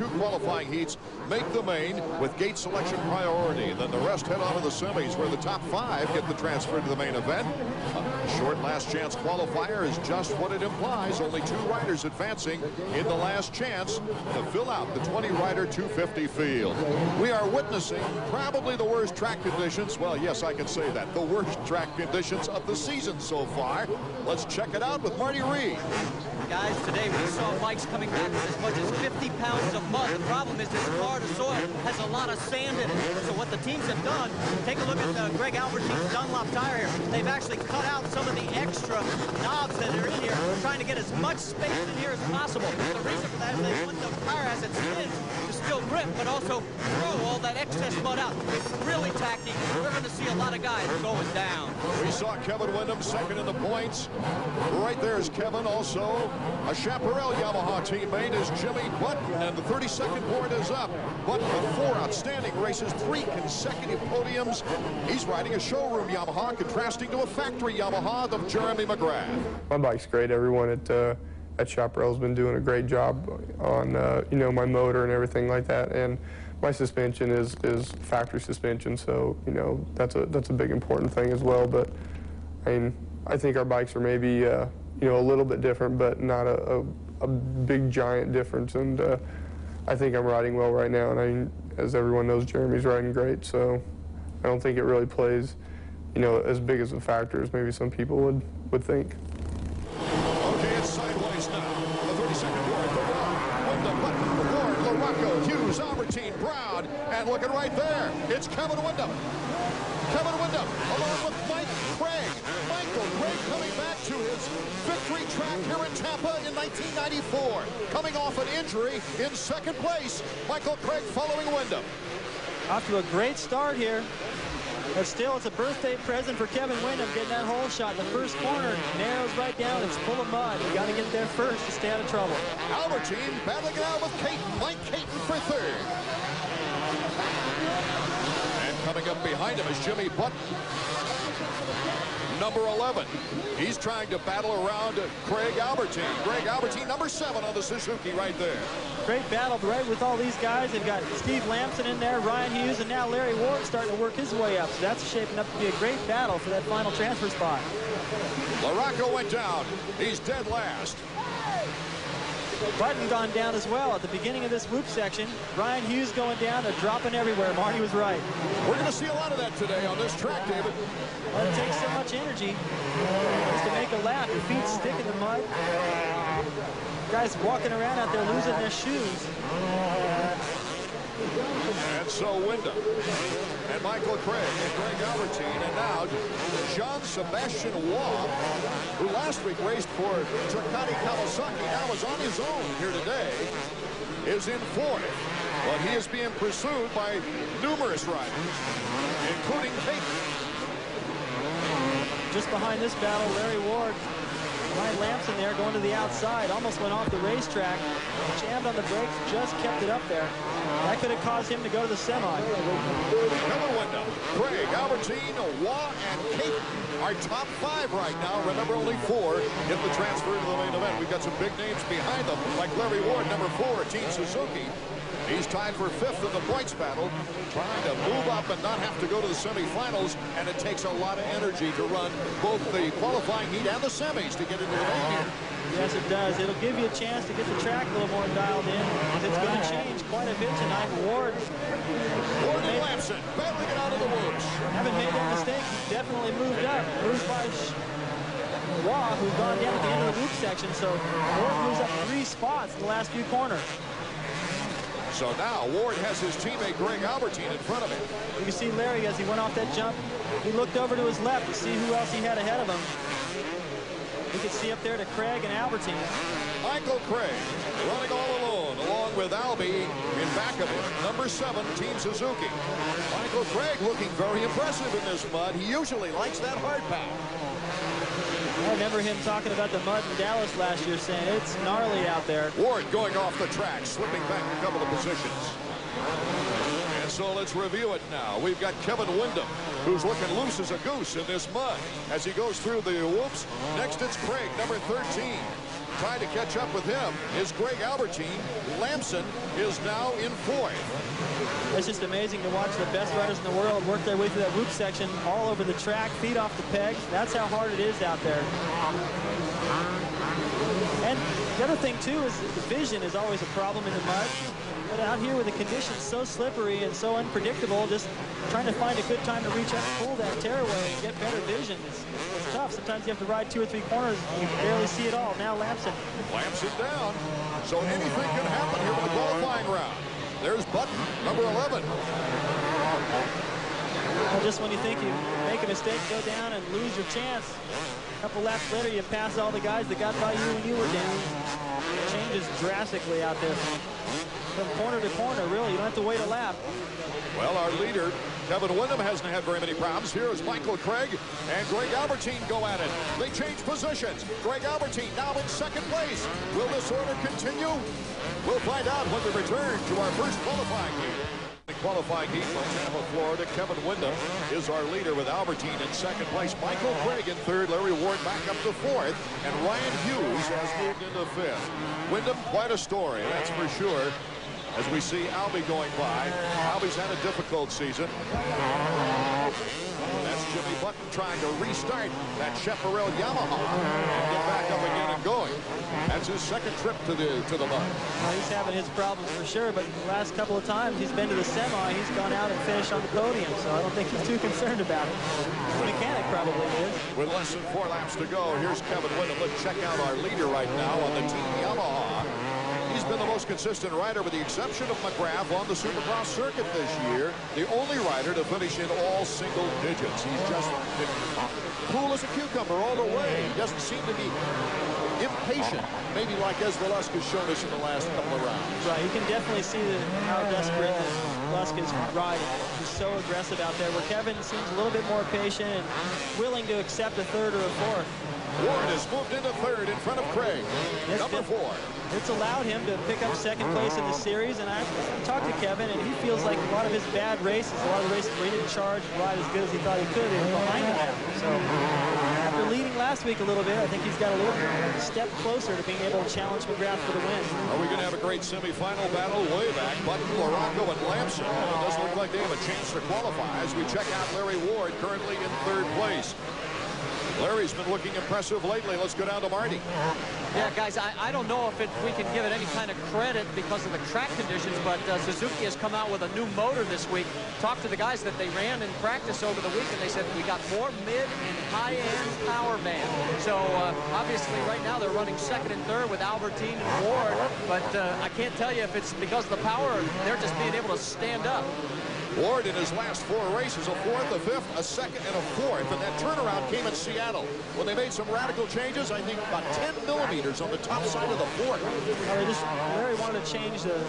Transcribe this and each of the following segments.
2 qualifying heats make the main with gate selection priority. Then the rest head on to the semis, where the top 5 get the transfer to the main event. A short last chance qualifier is just what it implies. Only 2 riders advancing in the last chance to fill out the 20-rider 250 field. We are witnessing probably the worst track conditions. Well, yes, I can say that. The worst track conditions of the season so far. Let's check it out with Marty Reed. Guys, today we saw bikes coming back with as much as 50 pounds of mud. The problem is this car, the soil, has a lot of sand in it. So what the teams have done, take a look at Greg Albertine's Dunlop tire here. They've actually cut out some of the extra knobs that are in here, trying to get as much space in here as possible. The reason for that is they want the tire as it spins to still grip, but also throw all that excess mud out. It's really tacky. We're going to see a lot of guys going down. We saw Kevin Windham second in the points. Right there is Kevin. Also, a Chaparral Yamaha teammate is Jimmy Button, and the 32nd board is up. Button with 4 outstanding races, 3 consecutive podiums. He's riding a showroom Yamaha, contrasting to a factory Yamaha of Jeremy McGrath. My bike's great. Everyone at Chaparral's been doing a great job on you know, my motor and everything like that, and my suspension is factory suspension, so you know that's a big important thing as well. But I mean, I think our bikes are maybe you know, a little bit different, but not a big giant difference. And I think I'm riding well right now, and as everyone knows, Jeremy's riding great. So I don't think it really plays, you know, as big as a factor as maybe some people would think. Okay, it's sideways now. The 32nd board, the Wyndham, Button, Ward, LaRocco, Hughes, Albertine, Brown, and looking right there, it's Kevin Windham. Kevin Windham, along with Mike Craig. Michael Craig coming back to his victory track here in Tampa in 1994. Coming off an injury in 2nd place, Michael Craig following Windham. Off to a great start here. But still, it's a birthday present for Kevin Windham, getting that hole shot in the first corner. Narrows right down. It's full of mud. You got to get there first to stay out of trouble. Albertine battling it out with Caton. Mike Caton for 3rd. And coming up behind him is Jimmy Button, number 11. He's trying to battle around Craig Albertine. Greg Albertine, number 7 on the Suzuki right there. Great battle right with all these guys. They've got Steve Lamson in there, Ryan Hughes, and now Larry Ward starting to work his way up. So that's shaping up to be a great battle for that final transfer spot. LaRocco went down. He's dead last. Button gone down as well at the beginning of this whoop section. Ryan Hughes going down. They're dropping everywhere. Marty was right. We're going to see a lot of that today on this track, David. Well, it takes so much energy just to make a lap. Your feet stick in the mud. Guys walking around out there losing their shoes. And so Windham and Michael Craig and Greg Albertine, and now Jean-Sebastian Waugh, who last week raced for Tricani Kawasaki, now is on his own here today, is in 4th. But he is being pursued by numerous riders, including Caton. Just behind this battle, Larry Ward, Ryan Lamson there going to the outside, almost went off the racetrack, jammed on the brakes, just kept it up there. That could have caused him to go to the semi. Kevin Windham, Craig, Albertine, Waugh, and Caton are top 5 right now. Remember, only 4 get the transfer to the main event. We've got some big names behind them, like Larry Ward, number 4, Team Suzuki. He's tied for 5th in the points battle, trying to move up and not have to go to the semifinals, and it takes a lot of energy to run both the qualifying heat and the semis to get into the main here. Yes, it does. It'll give you a chance to get the track a little more dialed in. It's going to change quite a bit tonight. Ward and Lamson battling it out of the woods. Haven't made that mistake. He's definitely moved up. Moved by Waugh, who's gone down at the end of the whoop section. So Ward moves up 3 spots in the last few corners. So now Ward has his teammate Greg Albertine in front of him. You can see Larry as he went off that jump. He looked over to his left to see who else he had ahead of him. You can see up there to Craig and Albertine. Michael Craig running all alone, along with Albie in back of him. Number 7, Team Suzuki. Michael Craig looking very impressive in this mud. He usually likes that hard pound. I remember him talking about the mud in Dallas last year, saying it's gnarly out there. Ward going off the track, slipping back a couple of positions. And so let's review it now. We've got Kevin Windham, who's looking loose as a goose in this mud as he goes through the whoops. Next, it's Craig, number 13. trying to catch up with him is Greg Albertine. Lamson is now in 4th. It's just amazing to watch the best riders in the world work their way through that whoop section all over the track, feet off the pegs. That's how hard it is out there. And the other thing, too, is the vision is always a problem in the mud. But out here with the conditions so slippery and so unpredictable, just trying to find a good time to reach out and pull that tearaway and get better vision. It's tough. Sometimes you have to ride 2 or 3 corners and you barely see it all. Now Lamson. Lamson down. So anything can happen here in the qualifying round. There's Button, number 11. Well, just when you think you make a mistake, go down and lose your chance. A couple laps later, you pass all the guys that got by you when you were down. It changes drastically out there from corner to corner, really. You don't have to wait a lap. Well, our leader, Kevin Windham, hasn't had very many problems. Here is Michael Craig and Greg Albertine go at it. They change positions. Greg Albertine now in 2nd place. Will this order continue? We'll find out when we return to our first qualifying heat. The qualifying heat from Tampa, Florida. Kevin Windham is our leader with Albertine in 2nd place. Michael Craig in 3rd. Larry Ward back up to 4th. And Ryan Hughes has moved into 5th. Windham, quite a story, that's for sure. As we see Albie going by. Albie's had a difficult season. That's Jimmy Button trying to restart that Chaparral Yamaha and get back up again and going. That's his 2nd trip to the mud. Well, he's having his problems for sure, but the last couple of times he's been to the semi, he's gone out and finished on the podium, so I don't think he's too concerned about it. The mechanic probably is. With less than 4 laps to go, here's Kevin Windham. Let's check out our leader right now on the Team Yamaha. He's been the most consistent rider with the exception of McGrath on the Supercross circuit this year. The only rider to finish in all single digits. He's just cool as a cucumber all the way. He doesn't seem to be impatient, maybe like Luska's shown us in the last couple of rounds. Right, you can definitely see how desperate Luska's riding. He's so aggressive out there, where Kevin seems a little bit more patient and willing to accept a 3rd or a 4th. Ward has moved into 3rd in front of Craig. Number 4. It's allowed him to pick up 2nd place in the series, and I talked to Kevin, and he feels like a lot of his bad races, a lot of the races where he didn't charge and ride as good as he thought he could, he was behind him now. So after leading last week a little bit, I think he's got a little step closer to being able to challenge McGrath for the win. Are we going to have a great semifinal battle way back? Button, Larocco, and Lamson. It doesn't look like they have a chance to qualify as we check out Larry Ward, currently in 3rd place. Larry's been looking impressive lately. Let's go down to Marty. Yeah, guys, I don't know if we can give it any kind of credit because of the track conditions, but Suzuki has come out with a new motor this week. Talked to the guys that they ran in practice over the week, and they said we got more mid and high-end power band. So obviously right now they're running 2nd and 3rd with Albertine and Ward, but I can't tell you if it's because of the power or they're just being able to stand up. Ward in his last 4 races, a 4th, a 5th, a 2nd, and a 4th, and that turnaround came in Seattle when they made some radical changes. I think about 10 millimeters on the top side of the fork. Well, Larry wanted to change the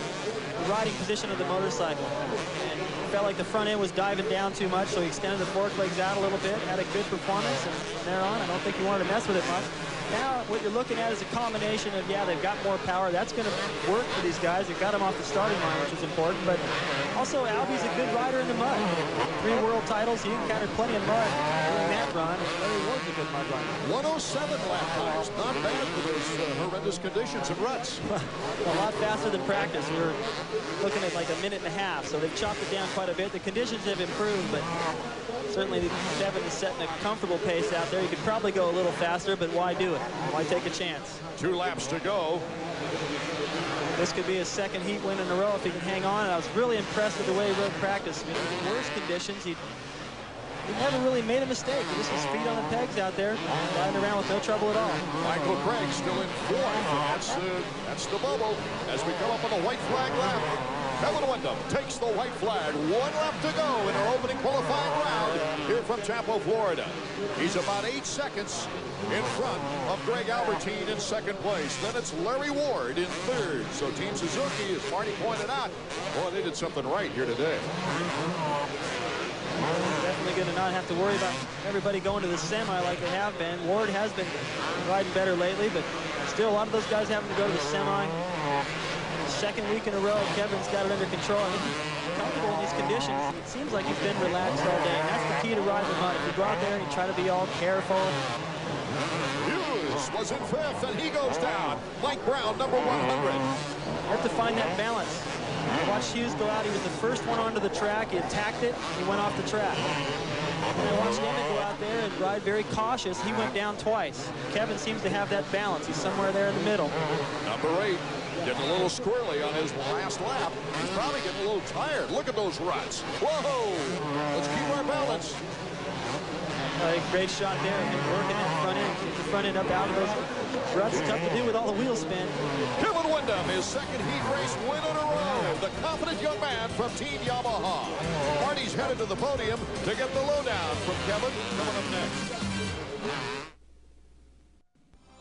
riding position of the motorcycle. And felt like the front end was diving down too much, so he extended the fork legs out a little bit, had a good performance, and from there on, I don't think he wanted to mess with it much. Now, what you're looking at is a combination of, yeah, they've got more power. That's going to work for these guys. They've got them off the starting line, which is important. But also, Albie's a good rider in the mud. 3 world titles. He encountered plenty of mud during that run. Larry Ward's a good mud rider. 107 lap times. Not bad for those horrendous conditions and ruts. A lot faster than practice. We were looking at like a minute and a half. So they've chopped it down quite a bit. The conditions have improved, but certainly Kevin is setting a comfortable pace out there. He could probably go a little faster, but why do it? Why take a chance? 2 laps to go. This could be his 2nd heat win in a row if he can hang on. And I was really impressed with the way he rode practice. I mean, in the worst conditions, he never really made a mistake. He just was feet on the pegs out there, riding around with no trouble at all. Michael Craig still in 4th. That's the bubble as we come up on the white flag lap. Kevin Windham takes the white flag. 1 lap to go in our opening qualifying round here from Tampa, Florida. He's about 8 seconds in front of Greg Albertine in 2nd place. Then it's Larry Ward in 3rd. So Team Suzuki, as Marty pointed out, boy, they did something right here today. Definitely going to not have to worry about everybody going to the semi like they have been. Ward has been riding better lately, but still a lot of those guys having to go to the semi. 2nd week in a row, Kevin's got it under control. I think he's comfortable in these conditions. It seems like he's been relaxed all day, and that's the key to riding the mud. If you go out there and you try to be all careful. Hughes was in 5th, and he goes down. Mike Brown, number 100. You have to find that balance. Watch Hughes go out. He was the first one onto the track. He attacked it. He went off the track. And I watched Emmett go out there and ride very cautious. He went down twice. Kevin seems to have that balance. He's somewhere there in the middle. Number 8, getting a little squirrely on his last lap. He's probably getting a little tired. Look at those ruts. Whoa! Let's keep our balance. Great shot there. Him working that front end. Keep the front end up out of those ruts. Tough to do with all the wheel spin. Kevin Windham, his second heat race win in a row. The confident young man from Team Yamaha. Marty's headed to the podium to get the lowdown from Kevin. Coming up next.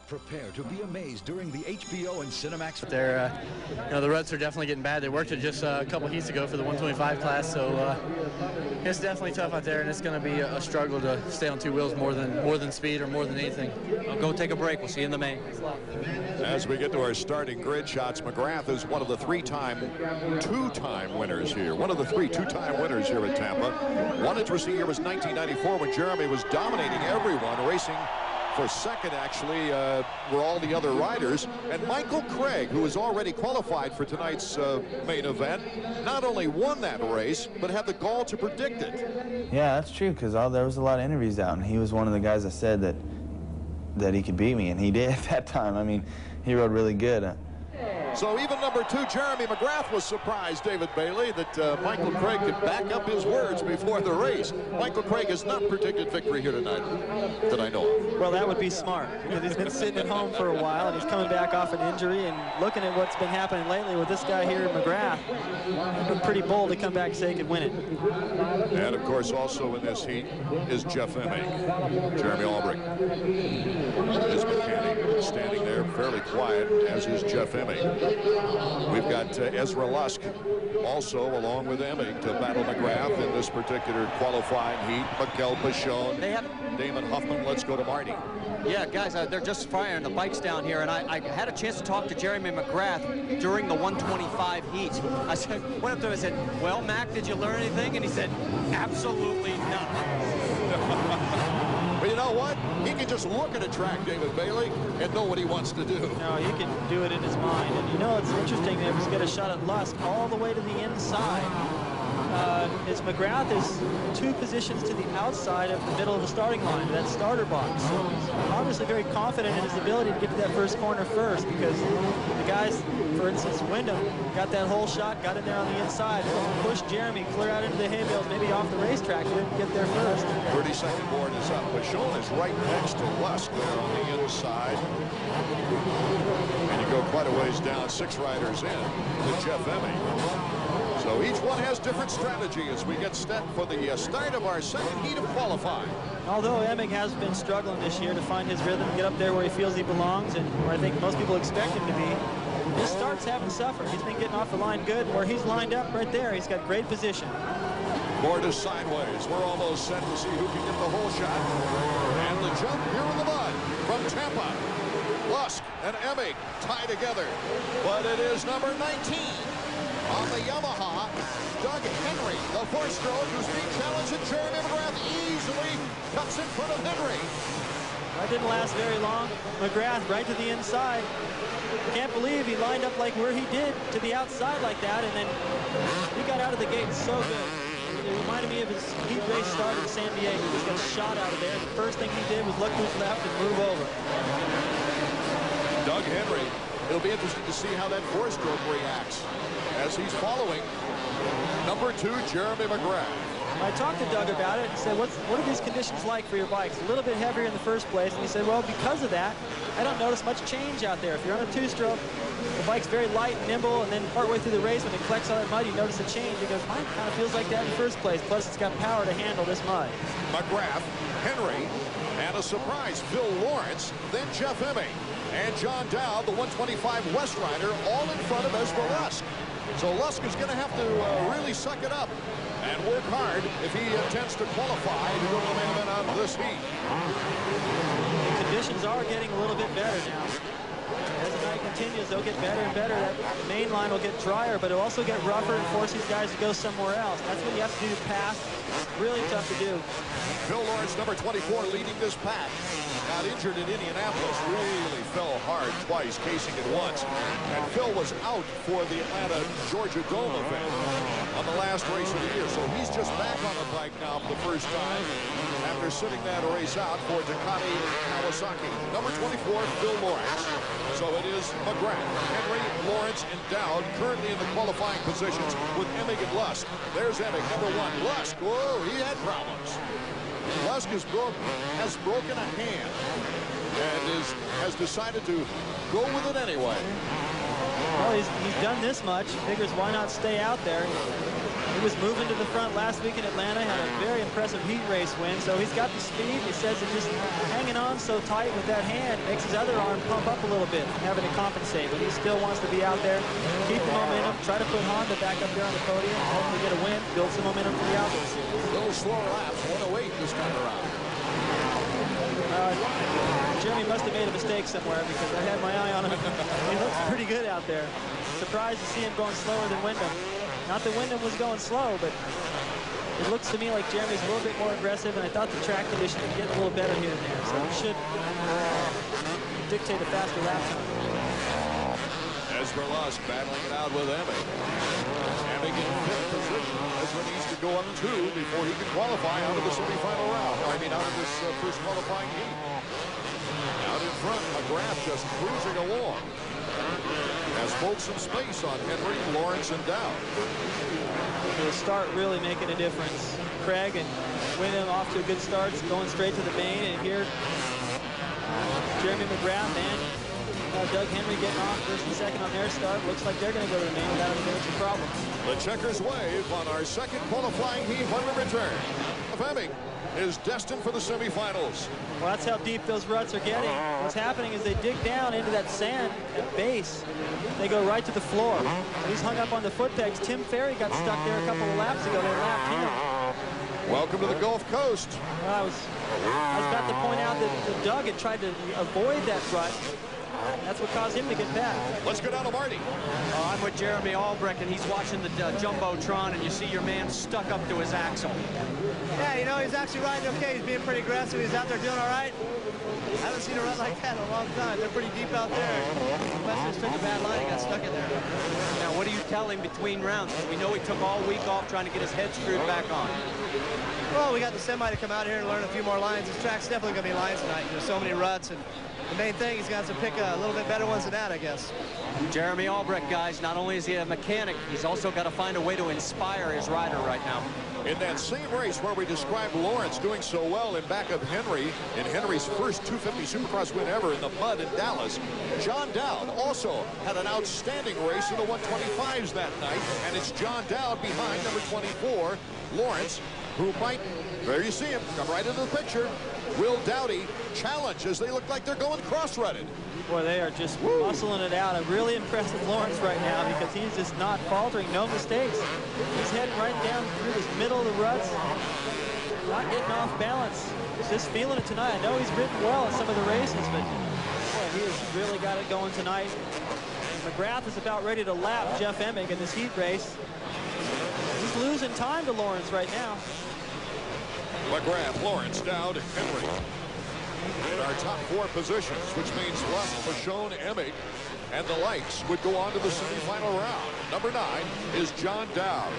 Prepare to be amazed during the HBO and Cinemax. The ruts are definitely getting bad. They worked it just a couple heats ago for the 125 class, so it's definitely tough out there, and it's going to be a struggle to stay on two wheels more than speed or more than anything. I'll go take a break. We'll see you in the main. As we get to our starting grid shots, McGrath is one of the two-time winners here. One of the two-time winners here at Tampa. One interesting year was 1994 when Jeremy was dominating everyone, racing for second, actually, were all the other riders. And Michael Craig, who was already qualified for tonight's main event, not only won that race, but had the gall to predict it. Yeah, that's true, because there was a lot of interviews out, and he was one of the guys that said that he could beat me, and he did at that time. I mean, he rode really good. So even number 2, Jeremy McGrath, was surprised, David Bailey, that Michael Craig could back up his words before the race. Michael Craig has not predicted victory here tonight, that I know of. Well, that would be smart, because he's been sitting at home for a while, and he's coming back off an injury, and looking at what's been happening lately with this guy here, McGrath, he's been pretty bold to come back and say he could win it. And, of course, also in this heat is Jeff Emig. Jeremy Albrecht, his mechanic, standing there fairly quiet, as is Jeff Emig. We've got Ezra Lusk also along with Emig to battle McGrath in this particular qualifying heat. Mikel Pichon, Damon Huffman. Let's go to Marty. Yeah, guys, they're just firing the bikes down here, and I had a chance to talk to Jeremy McGrath during the 125 heat. I went up to him and said, well, Mac, did you learn anything? And he said, absolutely not. But you know what? He can just look at a track, David Bailey, and know what he wants to do. No, he can do it in his mind. And you know, it's interesting that he's got a shot at Lusk all the way to the inside. As McGrath is 2 positions to the outside of the middle of the starting line, that starter box. So he's obviously very confident in his ability to get to that first corner first, because the guys, for instance, Windham, got that whole shot, got in there on the inside, pushed Jeremy clear out into the hay bales, maybe off the racetrack, he didn't get there first. 32nd board is up. Pichon is right next to Lusk there on the inside. And you go quite a ways down, 6 riders in to Jeff Emig. So each one has different strategy as we get set for the start of our second heat of qualifying. Although Emig has been struggling this year to find his rhythm, get up there where he feels he belongs, and where I think most people expect him to be, his starts haven't suffered. He's been getting off the line good, and where he's lined up right there, he's got great position. Board is sideways. We're almost set to see who can get the whole shot. And the jump here in the mud from Tampa. Lusk and Emig tie together. But it is number 19 on the Yamaha, Doug Henry, the 4-stroke who's being challenged, and Jeremy McGrath easily cuts in front of Henry. That didn't last very long. McGrath right to the inside. Can't believe he lined up like where he did to the outside like that, and then he got out of the gate so good. It reminded me of his heat race start in San Diego. He just got a shot out of there. The first thing he did was look who's left and move over. Doug Henry, it'll be interesting to see how that 4-stroke reacts as he's following number 2, Jeremy McGrath. I talked to Doug about it and said, what are these conditions like for your bikes? A little bit heavier in the first place. And he said, well, because of that, I don't notice much change out there. If you're on a 2-stroke, the bike's very light and nimble, and then partway through the race, when it collects all that mud, you notice a change. He goes, mine kind of feels like that in the first place. Plus, it's got power to handle this mud. McGrath, Henry, and a surprise, Phil Lawrence, then Jeff Emig, and John Dowd, the 125 West rider, all in front of Ezra Lusk. So Lusk is going to have to really suck it up and work hard if he intends to qualify to go to the main event out of this heat. The conditions are getting a little bit better now. As the night continues, they'll get better and better. That main line will get drier, but it'll also get rougher and force these guys to go somewhere else. That's what you have to do to pass. Really tough to do. Phil Lawrence, number 24, leading this pack. got injured in Indianapolis, really fell hard twice, casing it once. And Phil was out for the Atlanta, Georgia Dome event on the last race of the year. So he's just back on the bike now for the first time after sitting that race out for Ducati Kawasaki. Number 24, Phil Lawrence. So it is McGrath, Henry, Lawrence, and Dowd currently in the qualifying positions with Emig and Lusk. There's Emig, number 1. Lusk, whoa, he had problems. Lusk has broken a hand and has decided to go with it anyway. Well, he's done this much. Figures why not stay out there. He was moving to the front last week in Atlanta, had a very impressive heat race win, so he's got the speed. He says that just hanging on so tight with that hand makes his other arm pump up a little bit, having to compensate. But he still wants to be out there, keep the momentum, try to put Honda back up there on the podium, hopefully get a win, build some momentum for the outdoor series. A little slower laps, 108 this time around. Jeremy must have made a mistake somewhere because I had my eye on him. He looks pretty good out there. Surprised to see him going slower than Wyndham. Not that Wyndham was going slow, but it looks to me like Jeremy's a little bit more aggressive, and I thought the track conditions would get a little better here and there. So he should dictate a faster lap time. Ezra Lusk battling it out with Emig. Emig in 5th position. Ezra needs to go up 2 before he can qualify out of the semifinal round. I mean, out of this first qualifying heat. Out in front, McGrath just cruising along. Has both some space on Henry, Lawrence, and Dowd. The start really making a difference. Craig and Wyndham off to a good start, going straight to the main, and here Jeremy McGrath and Doug Henry getting off first and second on their start. Looks like they're going to go to the main without any major problems. The checkers wave on our second qualifying heat when we return. Emig is destined for the semifinals. Well, that's how deep those ruts are getting. What's happening is they dig down into that sand at base. They go right to the floor. He's hung up on the foot pegs. Tim Ferry got stuck there a couple of laps ago. They lapped him. Welcome to the Gulf Coast. Well, I was about to point out that Doug had tried to avoid that rut. That's what caused him to get back. Let's go down to Marty. I'm with Jeremy Albrecht, and he's watching the Jumbotron, and you see your man stuck up to his axle. Yeah, you know, he's actually riding okay. He's being pretty aggressive. He's out there doing all right. I haven't seen a run like that in a long time. They're pretty deep out there. Western just took a bad line. He got stuck in there. Now, what do you tell him between rounds? We know he took all week off trying to get his head screwed back on. Well, we got the semi to come out here and learn a few more lines. This track's definitely going to be lines tonight. There's so many ruts, and the main thing, he's got to pick a little bit better ones than that, I guess. Jeremy Albrecht, guys, not only is he a mechanic, he's also got to find a way to inspire his rider right now. In that same race where we described Lawrence doing so well in back of Henry, in Henry's first 250 Supercross win ever in the mud in Dallas, John Dowd also had an outstanding race in the 125s that night, and it's John Dowd behind number 24, Lawrence, who might, there you see him, come right into the picture, Will Dowdy challenge as they look like they're going cross-rutted. Boy, they are just muscling it out. I'm really impressed with Lawrence right now because he's just not faltering, no mistakes. He's heading right down through this middle of the ruts, not getting off balance. Just feeling it tonight. I know he's ridden well in some of the races, but boy, he has really got it going tonight. McGrath is about ready to lap Jeff Emig in this heat race. He's losing time to Lawrence right now. McGrath, Lawrence, Dowd, Henry. In our top 4 positions, which means Lusk, Michonne, Emig, and the lights would go on to the semifinal round. Number 9 is John Dowd.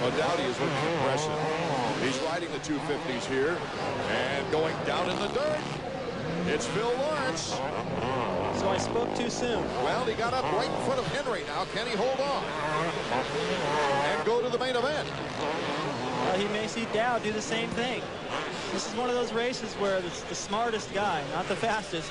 Well, Dowdy is looking impressive. He's riding the 250s here and going down in the dirt. It's Phil Lawrence. So I spoke too soon. Well, he got up right in front of Henry now. Can he hold on and go to the main event? He may see Dowd do the same thing. This is one of those races where it's the smartest guy, not the fastest.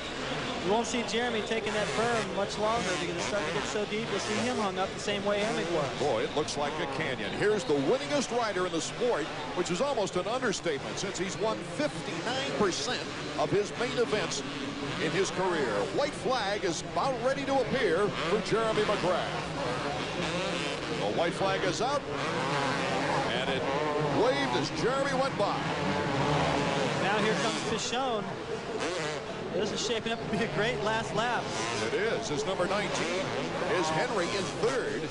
You won't see Jeremy taking that berm much longer because it's starting to get so deep. You'll see him hung up the same way Emig was. Boy, it looks like a canyon. Here's the winningest rider in the sport, which is almost an understatement since he's won 59% of his main events in his career. White flag is about ready to appear for Jeremy McGrath. The white flag is out, and it waved as Jeremy went by. Now here comes Pichon. This is shaping up to be a great last lap. It is. His number 19 is Henry in 3rd,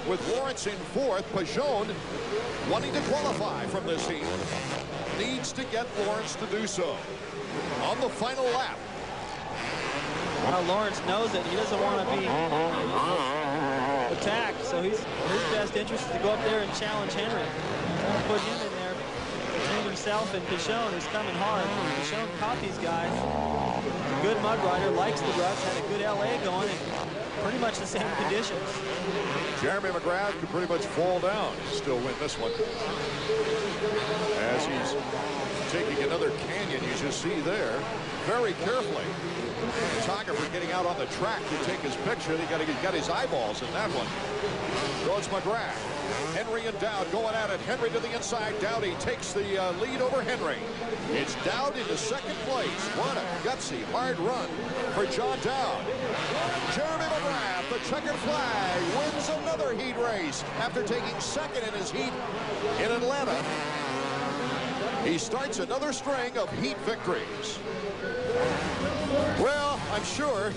with Lawrence in 4th. Pichon, wanting to qualify from this heat, needs to get Lawrence to do so. on the final lap. Well, Lawrence knows that he doesn't want to be attacked, so his best interest is to go up there and challenge Henry. Put him in there between himself and Pichon, who's coming hard. Pichon caught these guys. He's a good mud rider, likes the ruts, had a good LA going, and pretty much the same conditions. Jeremy McGrath could pretty much fall down and still win this one. As he's taking another canyon, you just see there, very carefully. The photographer getting out on the track to take his picture. He got his eyeballs in that one. Goes McGrath. Henry and Dowd going at it. Henry to the inside. Dowdy takes the lead over Henry. It's Dowd into second place. What a gutsy, hard run for John Dowd. Jeremy McGrath, the checkered flag, wins another heat race after taking second in his heat in Atlanta. He starts another string of heat victories. Well, I'm sure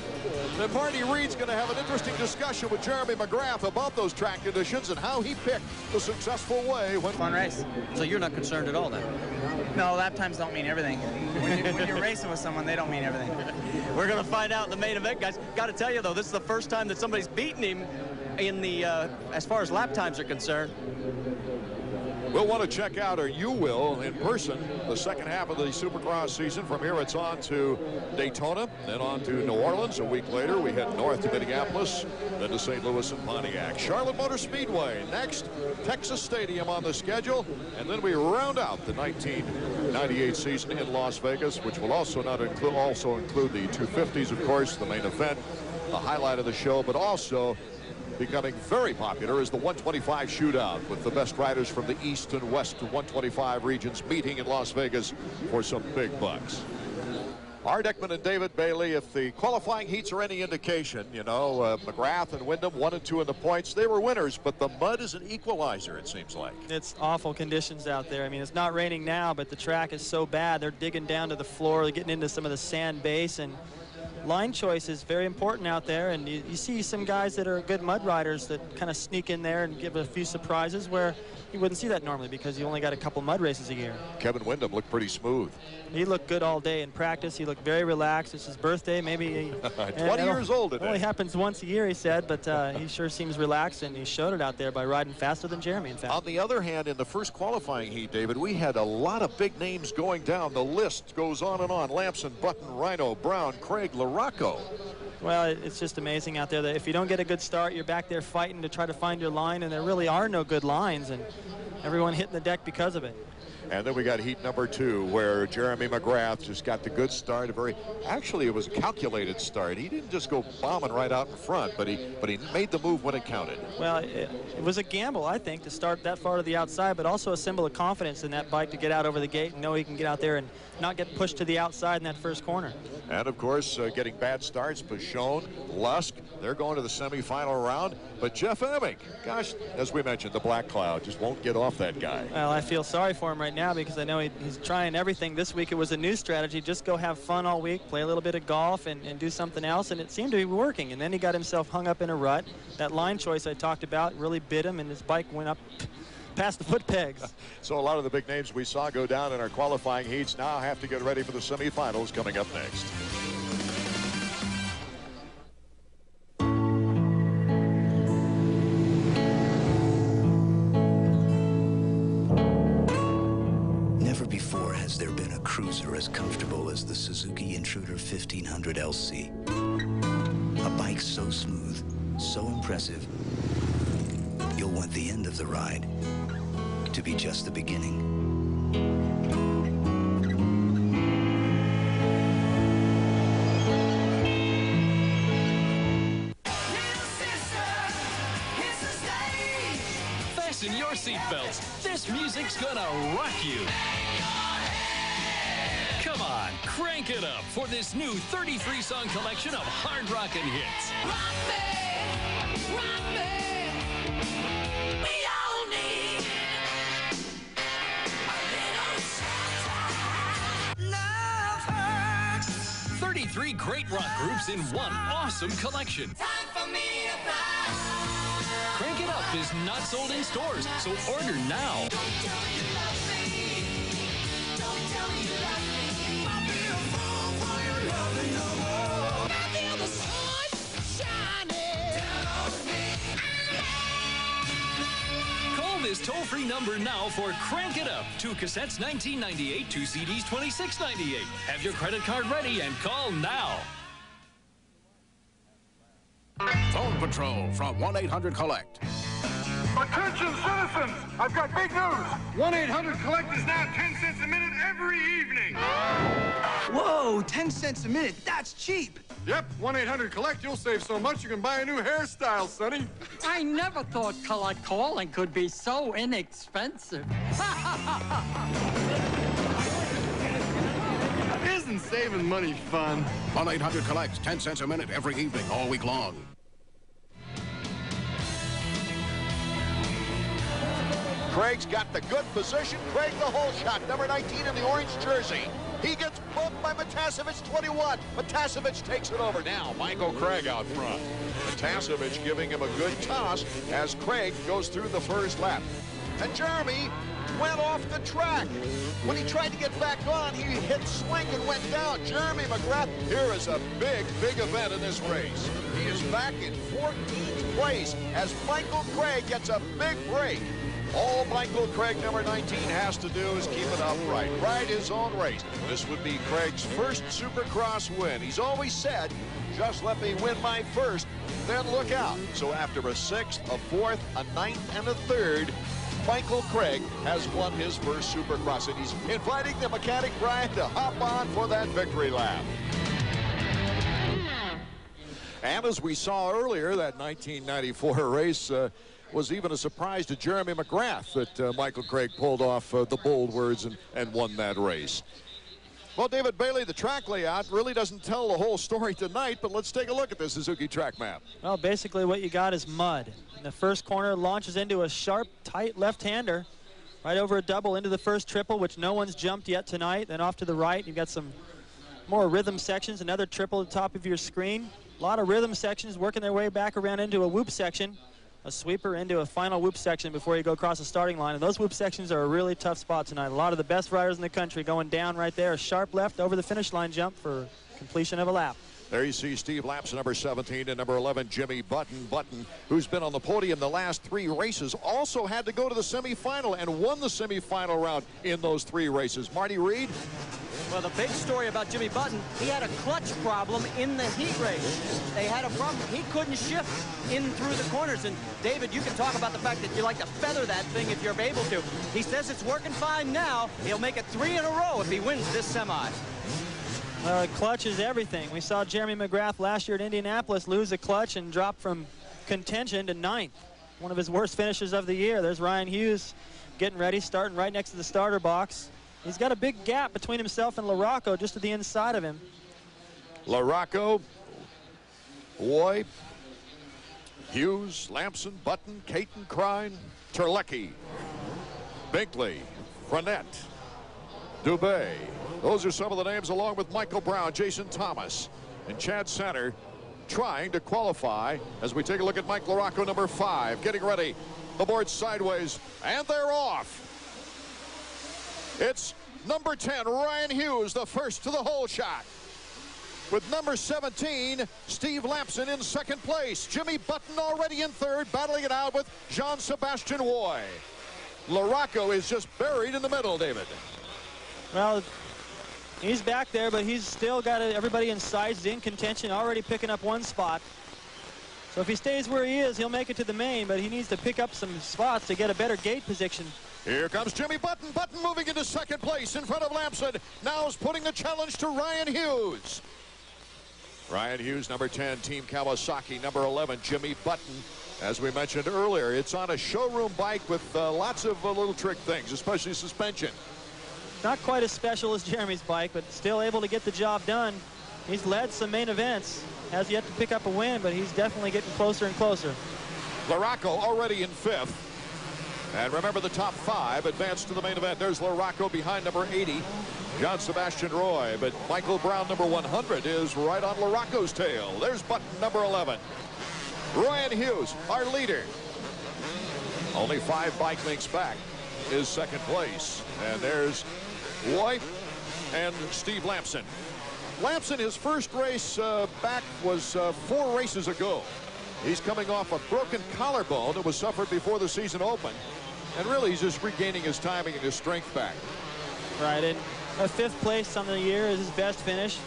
that Marty Reed's going to have an interesting discussion with Jeremy McGrath about those track conditions and how he picked the successful way. Fun race. So you're not concerned at all then? No, lap times don't mean everything. When you're racing with someone, they don't mean everything. We're going to find out in the main event, guys. Got to tell you, though, this is the first time that somebody's beaten him in the, as far as lap times are concerned. We'll want to check out, or you will, in person, the second half of the Supercross season. From here, it's on to Daytona, then on to New Orleans. A week later, we head north to Minneapolis, then to St. Louis and Pontiac. Charlotte Motor Speedway next, Texas Stadium on the schedule, and then we round out the 1998 season in Las Vegas, which will also include the 250s, of course, the main event, the highlight of the show, but also becoming very popular is the 125 shootout, with the best riders from the East and West 125 regions meeting in Las Vegas for some big bucks. Art Ekman and David Bailey, if the qualifying heats are any indication, you know, McGrath and Wyndham 1 and 2 in the points, they were winners, but the mud is an equalizer, it seems like. It's awful conditions out there. I mean, it's not raining now, but the track is so bad. They're digging down to the floor, they're getting into some of the sand base, and line choice is very important out there, and you see some guys that are good mud riders that kind of sneak in there and give a few surprises where you wouldn't see that normally because you only got a couple mud races a year. Kevin Wyndham looked pretty smooth. He looked good all day in practice. He looked very relaxed. It's his birthday, maybe. 20 years old today. It only happens once a year, he said, but he sure seems relaxed, and he showed it out there by riding faster than Jeremy, in fact. On the other hand, in the first qualifying heat, David, we had a lot of big names going down. The list goes on and on. Lamson, Button, Rhino, Brown, Craig, LaRocco. Well, it's just amazing out there that if you don't get a good start, you're back there fighting to try to find your line, and there really are no good lines, and everyone hitting the deck because of it. And then we got heat number 2, where Jeremy McGrath just got the good start. Actually, it was a calculated start. He didn't just go bombing right out in front, but he made the move when it counted. Well, it was a gamble, I think, to start that far to the outside, but also a symbol of confidence in that bike to get out over the gate and know he can get out there and not get pushed to the outside in that first corner. And of course, getting bad starts, Pichon, Lusk, they're going to the semifinal round. But Jeff Emig, gosh, as we mentioned, the black cloud just won't get off that guy. Well, I feel sorry for him right now because I know he's trying everything. This week it was a new strategy, just go have fun all week, play a little bit of golf and do something else, and it seemed to be working. And then he got himself hung up in a rut. That line choice I talked about really bit him, and his bike went up past the foot pegs. So a lot of the big names we saw go down in our qualifying heats now have to get ready for the semifinals coming up next. Never before has there been a cruiser as comfortable as the Suzuki Intruder 1500 LC. A bike so smooth, so impressive, you'll want the end of the ride to be just the beginning. Fasten your seatbelts. This music's gonna rock you. Come on, crank it up for this new 33-song collection of hard rockin' hits. Rock me, rock me. We all need a little shelter. Love hurts. 33 great rock groups in one awesome collection. Time for me to fly. Crank It Up is not sold in stores, so order now. Don't tell me you love me. Don't tell me you love me. I'll be a Call this toll-free number now for Crank It Up. 2 cassettes, $19.98. 2 CDs, $26.98. Have your credit card ready and call now. Phone Patrol from 1-800-COLLECT. Attention citizens, I've got big news. 1-800-COLLECT is now 10 cents a minute every evening. Whoa, 10 cents a minute, that's cheap. Yep, 1-800-COLLECT, you'll save so much you can buy a new hairstyle, Sonny. I never thought collect calling could be so inexpensive. Isn't saving money fun? 1-800-COLLECT, 10 cents a minute every evening, all week long. Craig's got the good position. Craig the hole shot, number 19 in the orange jersey. He gets bumped by Matasevich, 21. Matasevich takes it over. Now, Michael Craig out front. Matasevich giving him a good toss as Craig goes through the first lap. And Jeremy went off the track. When he tried to get back on, he hit swing and went down. Jeremy McGrath, here is a big, big event in this race. He is back in 14th place as Michael Craig gets a big break. All Michael Craig, number 19, has to do is keep it upright, ride his own race. This would be Craig's first Supercross win. He's always said, just let me win my first, then look out. So after a 6th, a 4th, a 9th, and a 3rd, Michael Craig has won his first Supercross, and he's inviting the mechanic Brian to hop on for that victory lap. And as we saw earlier, that 1994 race was even a surprise to Jeremy McGrath that Michael Craig pulled off the bold words and won that race. Well, David Bailey, the track layout really doesn't tell the whole story tonight, but let's take a look at the Suzuki track map. Well, basically what you got is mud. In the first corner, launches into a sharp, tight left-hander, right over a double into the first triple, which no one's jumped yet tonight. Then off to the right, you've got some more rhythm sections, another triple at the top of your screen. A lot of rhythm sections working their way back around into a whoop section. A sweeper into a final whoop section before you go across the starting line. And those whoop sections are a really tough spot tonight. A lot of the best riders in the country going down right there. A sharp left over the finish line jump for completion of a lap. There you see Steve Lapson, number 17, and number 11, Jimmy Button. Button, who's been on the podium the last 3 races, also had to go to the semifinal and won the semifinal round in those 3 races. Marty Reed? Well, the big story about Jimmy Button, he had a clutch problem in the heat race. They had a problem. He couldn't shift in through the corners. And, David, you can talk about the fact that you like to feather that thing if you're able to. He says it's working fine now. He'll make it 3 in a row if he wins this semi. Clutch is everything. We saw Jeremy McGrath last year at Indianapolis lose a clutch and drop from contention to 9th. One of his worst finishes of the year. There's Ryan Hughes getting ready, starting right next to the starter box. He's got a big gap between himself and LaRocco just to the inside of him. LaRocco, Roy, Hughes, Lamson, Button, Caton, Krein, Terlecki, Binkley, Frenette, Dubé. Those are some of the names, along with Michael Brown, Jason Thomas, and Chad Center, trying to qualify as we take a look at Mike LaRocco, number 5, getting ready. The board sideways, and they're off. It's number 10, Ryan Hughes, the first to the hole shot. With number 17, Steve Lapson in 2nd place. Jimmy Button already in 3rd, battling it out with Jean-Sebastian Roy. LaRocco is just buried in the middle, David. Well, he's back there, but he's still got everybody in sight. He's in contention, already picking up 1 spot. So if he stays where he is, he'll make it to the main, but he needs to pick up some spots to get a better gate position. Here comes Jimmy Button. Button moving into 2nd place in front of Lamson. Now is putting the challenge to Ryan Hughes. Ryan Hughes, number 10, Team Kawasaki, number 11, Jimmy Button. As we mentioned earlier, it's on a showroom bike with lots of little trick things, especially suspension. Not quite as special as Jeremy's bike, but still able to get the job done. He's led some main events. Has yet to pick up a win, but he's definitely getting closer and closer. LaRocco already in 5th. And remember, the top 5 advance to the main event. There's LaRocco behind number 80, Jean-Sebastian Roy. But Michael Brown, number 100, is right on LaRocco's tail. There's Button, number 11. Ryan Hughes, our leader. Only 5 bike links back is 2nd place. And there's Roy and Steve Lamson. Lamson, his first race back was 4 races ago. He's coming off a broken collarbone that was suffered before the season opened. And really, he's just regaining his timing and his strength back. Right, and a 5th place on the year is his best finish.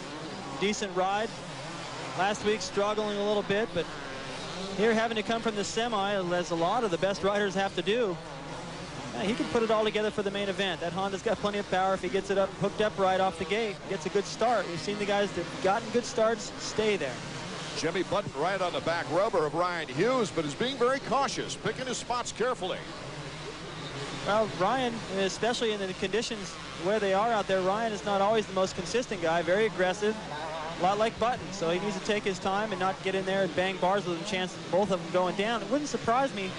Decent ride. Last week struggling a little bit, but here having to come from the semi, as a lot of the best riders have to do. He can put it all together for the main event. That Honda's got plenty of power if he gets it up, hooked up right off the gate, gets a good start. We've seen the guys that have gotten good starts stay there. Jimmy Button right on the back rubber of Ryan Hughes, but is being very cautious, picking his spots carefully. Well, Ryan, especially in the conditions where they are out there, Ryan is not always the most consistent guy, very aggressive, a lot like Button. So he needs to take his time and not get in there and bang bars with a chance of both of them going down. It wouldn't surprise me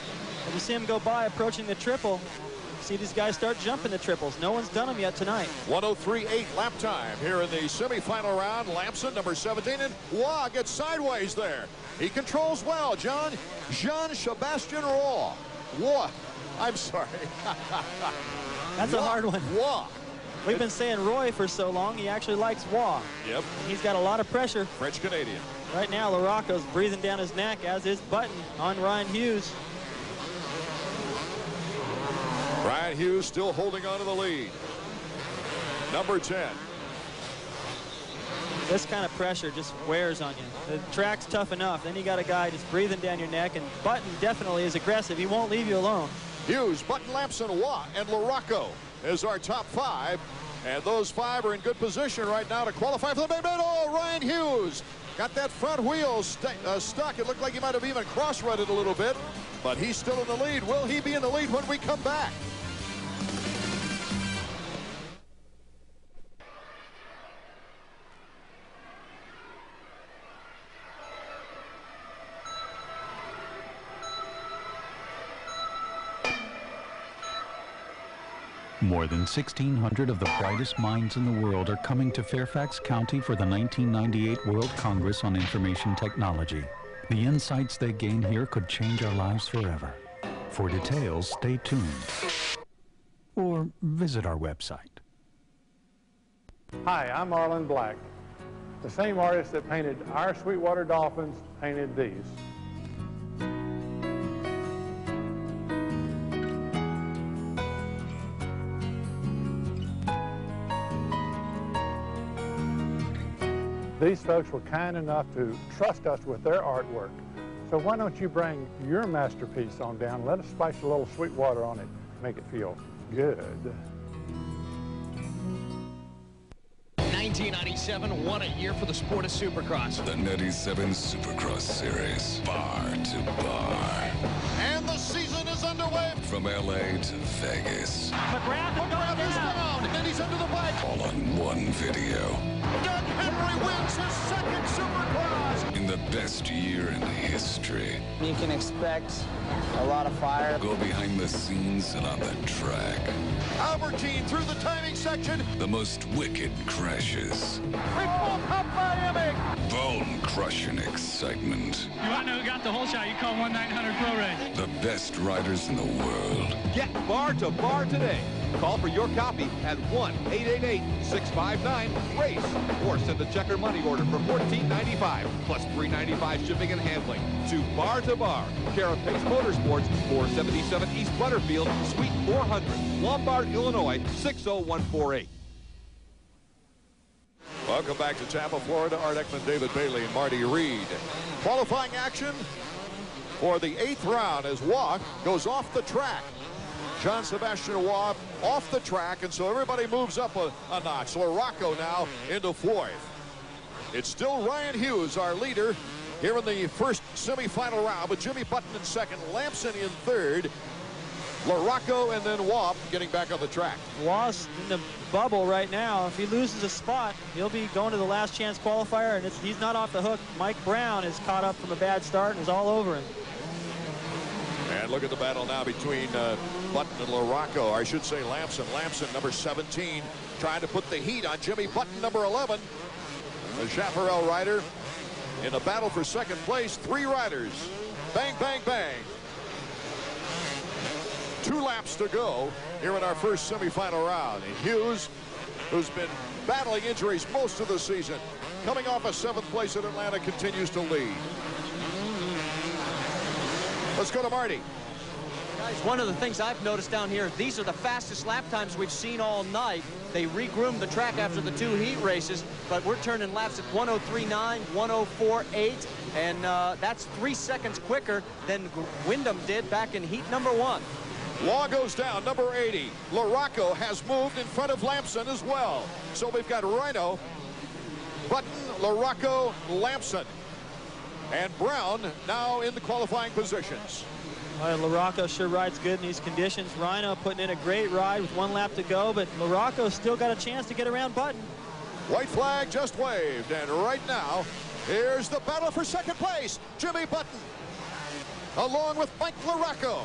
if you see him go by approaching the triple. See these guys start jumping the triples. No one's done them yet tonight. 103.8 lap time here in the semifinal round. Lamson, number 17, and Waugh gets sideways there. He controls well, Jean-Sebastian Roy. Waugh. I'm sorry. That's a hard one. Waugh. We've been saying Roy for so long, he actually likes Waugh. Yep. He's got a lot of pressure. French-Canadian. Right now, LaRocco's breathing down his neck, as is Button on Ryan Hughes. Ryan Hughes still holding on to the lead. Number 10. This kind of pressure just wears on you. The track's tough enough. Then you got a guy just breathing down your neck, and Button definitely is aggressive. He won't leave you alone. Hughes, Button, Lamson, Waugh, and LaRocco is our top 5. And those 5 are in good position right now to qualify for the main event. Oh, Ryan Hughes got that front wheel stuck. It looked like he might have even cross-rutted a little bit, but he's still in the lead. Will he be in the lead when we come back? More than 1,600 of the brightest minds in the world are coming to Fairfax County for the 1998 World Congress on Information Technology. The insights they gain here could change our lives forever. For details, stay tuned. Or visit our website. Hi, I'm Arlen Black. The same artist that painted our Sweetwater Dolphins painted these. These folks were kind enough to trust us with their artwork. So why don't you bring your masterpiece on down and let us splash a little Sweetwater on it, make it feel good. 1997, what a year for the sport of Supercross. The 97 Supercross Series, bar to bar. And the season is underway. From LA to Vegas. McGrath is down, and he's under the bike. All on one video. Doug Henry wins his 2nd Supercross. In the best year in history. You can expect a lot of fire. Go behind the scenes and on the track. Albertine through the timing section. The most wicked crashes. We pulled up by Emick. Bone-crushing excitement. You want to know who got the whole shot? You call 1-900-PRO-RACE. The best riders in the world. Get bar to bar today. Call for your copy at 1-888-659-RACE or send a check or money order for $14.95 plus $3.95 shipping and handling to Bar, care of Pace Motorsports, 477 East Butterfield, Suite 400, Lombard, Illinois, 60148. Welcome back to Tampa, Florida. Art Ekman, David Bailey, and Marty Reed. Qualifying action for the 8th round as Waugh goes off the track. Jean-Sebastian Waugh off the track, and so everybody moves up a notch. LaRocco now into 4th. It's still Ryan Hughes, our leader, here in the first semifinal round, with Jimmy Button in 2nd, Lamson in 3rd, LaRocco, and then Waugh getting back on the track. Waugh's in the bubble right now. If he loses a spot, he'll be going to the last chance qualifier, and he's not off the hook. Mike Brown is caught up from a bad start and is all over him. And look at the battle now between Button and LaRocco. I should say Lamson. Lamson, number 17, trying to put the heat on Jimmy Button, number 11. The Chaparral rider in a battle for 2nd place. 3 riders. Bang, bang, bang. 2 laps to go here in our first semifinal round. And Hughes, who's been battling injuries most of the season, coming off a 7th place at Atlanta, continues to lead. Let's go to Marty. Guys, one of the things I've noticed down here, these are the fastest lap times we've seen all night. They regroomed the track after the 2 heat races, but we're turning laps at 103.9, 104.8, and that's 3 seconds quicker than Wyndham did back in heat number 1. Law goes down, number 80. LaRocco has moved in front of Lamson as well. So we've got Rhino, Button, LaRocco, Lamson, and Brown now in the qualifying positions. LaRocco sure rides good in these conditions. Rhino putting in a great ride with 1 lap to go, but LaRocco still got a chance to get around Button. White flag just waved, and right now, here's the battle for second place. Jimmy Button, along with Mike LaRocco.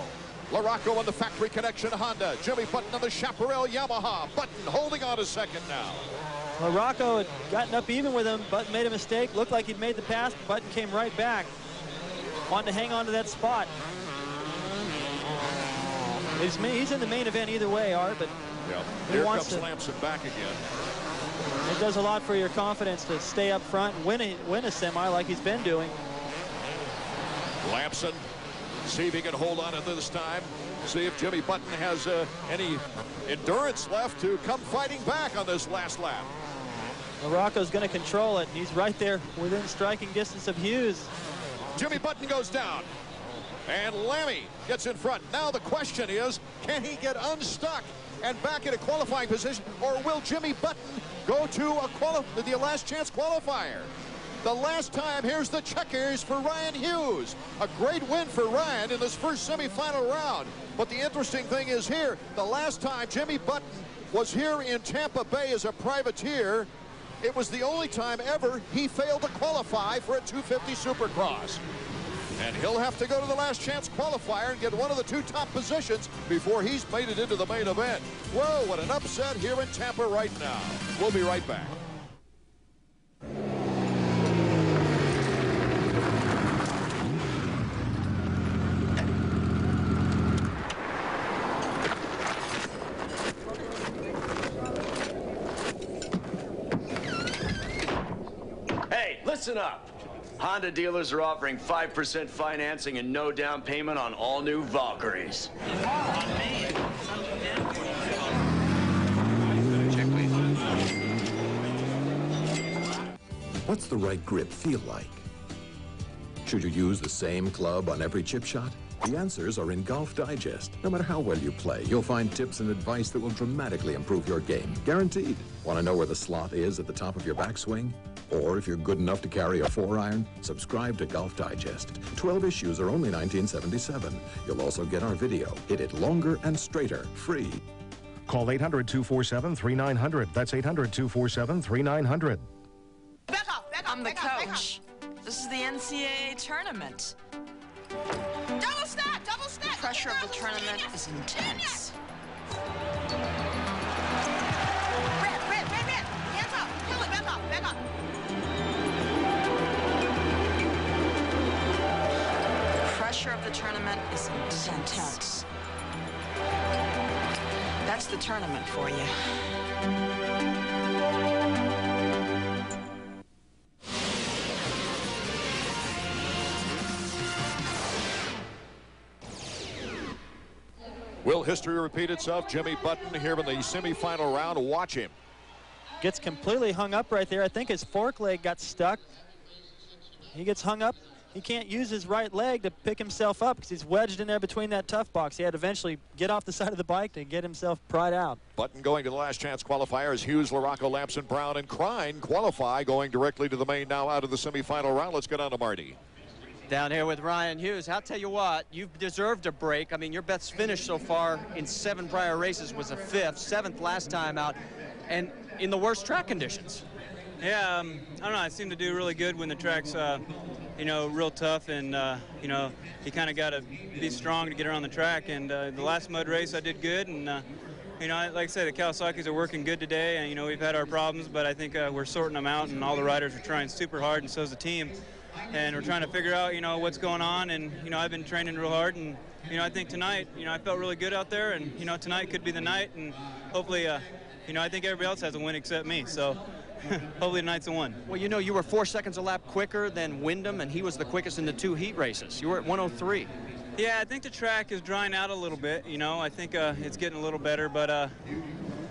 LaRocco on the Factory Connection Honda. Jimmy Button on the Chaparral Yamaha. Button holding on a second now. LaRocco had gotten up even with him. Button made a mistake. Looked like he'd made the pass. Button came right back. Wanted to hang on to that spot. He's in the main event either way, Art, but here comes Lamson back again. It does a lot for your confidence to stay up front and win a semi like he's been doing. Lamson, see if he can hold on to this time. See if Jimmy Button has any endurance left to come fighting back on this last lap. LaRocco's going to control it. He's right there within striking distance of Hughes. Jimmy Button goes down. And Lammy gets in front. Now the question is, can he get unstuck and back in a qualifying position, or will Jimmy Button go to the last chance qualifier? The last time, here's the checkers for Ryan Hughes. A great win for Ryan in this first semifinal round. But the interesting thing is here, the last time Jimmy Button was here in Tampa Bay as a privateer, it was the only time ever he failed to qualify for a 250 Supercross. And he'll have to go to the last chance qualifier and get one of the 2 top positions before he's made it into the main event. Whoa, what an upset here in Tampa right now. We'll be right back. Hey, listen up. Honda dealers are offering 5% financing and no down payment on all new Valkyries. What's the right grip feel like? Should you use the same club on every chip shot? The answers are in Golf Digest. No matter how well you play, you'll find tips and advice that will dramatically improve your game. Guaranteed. Want to know where the slot is at the top of your backswing? Or if you're good enough to carry a 4-iron, subscribe to Golf Digest. 12 issues are only $19.77. You'll also get our video. Hit it longer and straighter, free. Call 800-247-3900. That's 800-247-3900. I'm the coach. This is the NCAA tournament. Double snap! Double snap! The pressure of the tournament is intense. Red! Hands up! Kelly, back up! The pressure of the tournament is intense. That's the tournament for you. Will history repeat itself? Jimmy Button here in the semifinal round. Watch him. Gets completely hung up right there. I think his fork leg got stuck. He gets hung up. He can't use his right leg to pick himself up because he's wedged in there between that tough box. He had to eventually get off the side of the bike to get himself pried out. Button going to the last chance qualifier as Hughes, LaRocco, Lamson, Brown, and Crine qualify, going directly to the main now out of the semifinal round. Let's get on to Marty. Down here with Ryan Hughes. I'll tell you what, you've deserved a break. I mean, your best finish so far in 7 prior races was a 5th, 7th last time out, and in the worst track conditions. Yeah, I don't know. I seem to do really good when the track's, you know, real tough, and you know, you kind of got to be strong to get around the track. And the last mud race, I did good, and you know, like I said, the Kawasaki's are working good today, and you know, we've had our problems, but I think we're sorting them out, and all the riders are trying super hard, and so's the team. And we're trying to figure out, you know, what's going on. And, you know, I've been training real hard. And, you know, I think tonight, you know, I felt really good out there. And, you know, tonight could be the night. And hopefully, you know, I think everybody else has a win except me. So hopefully tonight's a win. Well, you know, you were 4 seconds a lap quicker than Wyndham, and he was the quickest in the 2 heat races. You were at 103. Yeah, I think the track is drying out a little bit. You know, I think it's getting a little better, but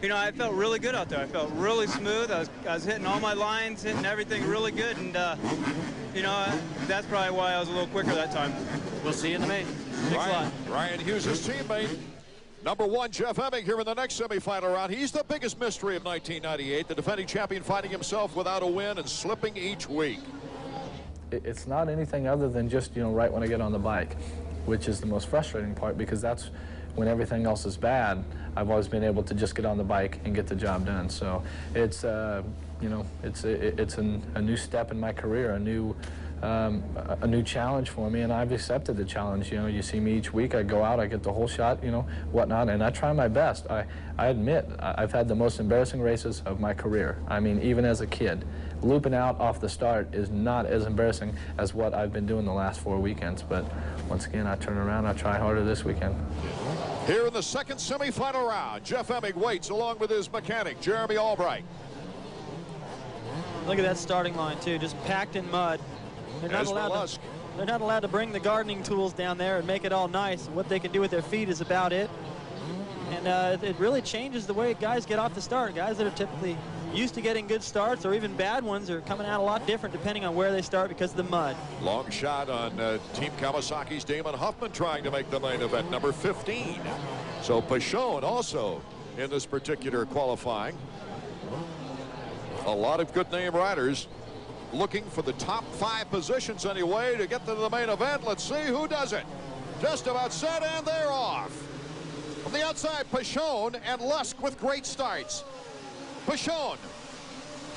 you know, I felt really good out there. I felt really smooth. I was hitting all my lines, hitting everything really good, and you know, that's probably why I was a little quicker that time. We'll see you in the main. Thanks a lot. Ryan Hughes' teammate. Number 1, Jeff Emig, here in the next semifinal round. He's the biggest mystery of 1998. The defending champion finding himself without a win and slipping each week. It's not anything other than just, you know, right when I get on the bike, which is the most frustrating part, because that's when everything else is bad. I've always been able to just get on the bike and get the job done. So it's, you know, it's a new step in my career, a new challenge for me, and I've accepted the challenge. You know, you see me each week, I go out, I get the whole shot, you know, whatnot, and I try my best. I admit, I've had the most embarrassing races of my career. I mean, even as a kid, looping out off the start is not as embarrassing as what I've been doing the last 4 weekends, but once again, I turn around, I try harder this weekend. Here in the second semifinal round, Jeff Emig waits along with his mechanic, Jeremy Albright. Look at that starting line, too, just packed in mud. They're not allowed to bring the gardening tools down there and make it all nice. What they can do with their feet is about it. And it really changes the way guys get off the start. Guys that are typically used to getting good starts or even bad ones are coming out a lot different depending on where they start because of the mud. Long shot on Team Kawasaki's Damon Huffman trying to make the main event, number 15. So Pichon also in this particular qualifying. A lot of good name riders looking for the top 5 positions anyway to get to the main event. Let's see who does it. Just about set, and they're off. From the outside, Pichon and Lusk with great starts. Pichon,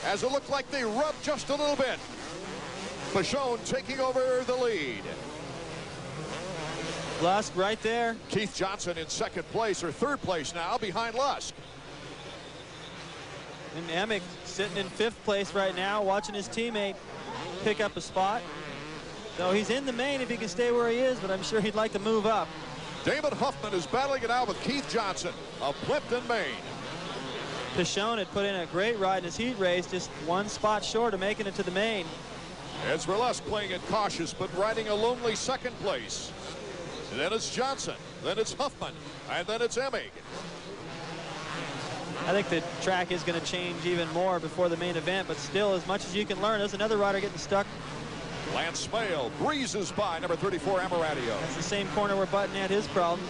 as it looked like they rubbed just a little bit. Pichon taking over the lead. Lusk right there. Keith Johnson in second place, or third place now, behind Lusk. And Emig sitting in 5th place right now, watching his teammate pick up a spot. So he's in the main if he can stay where he is, but I'm sure he'd like to move up. Damon Huffman is battling it out with Keith Johnson of Plimpton, Maine. Pichon had put in a great ride in his heat race, just 1 spot short of making it to the main. It's Lusk playing it cautious, but riding a lonely second place. And then it's Johnson, then it's Huffman, and then it's Emig. I think the track is going to change even more before the main event, but still, as much as you can learn, there's another rider getting stuck. Lance Smale breezes by number 34, Amaratio. That's the same corner where Button had his problems.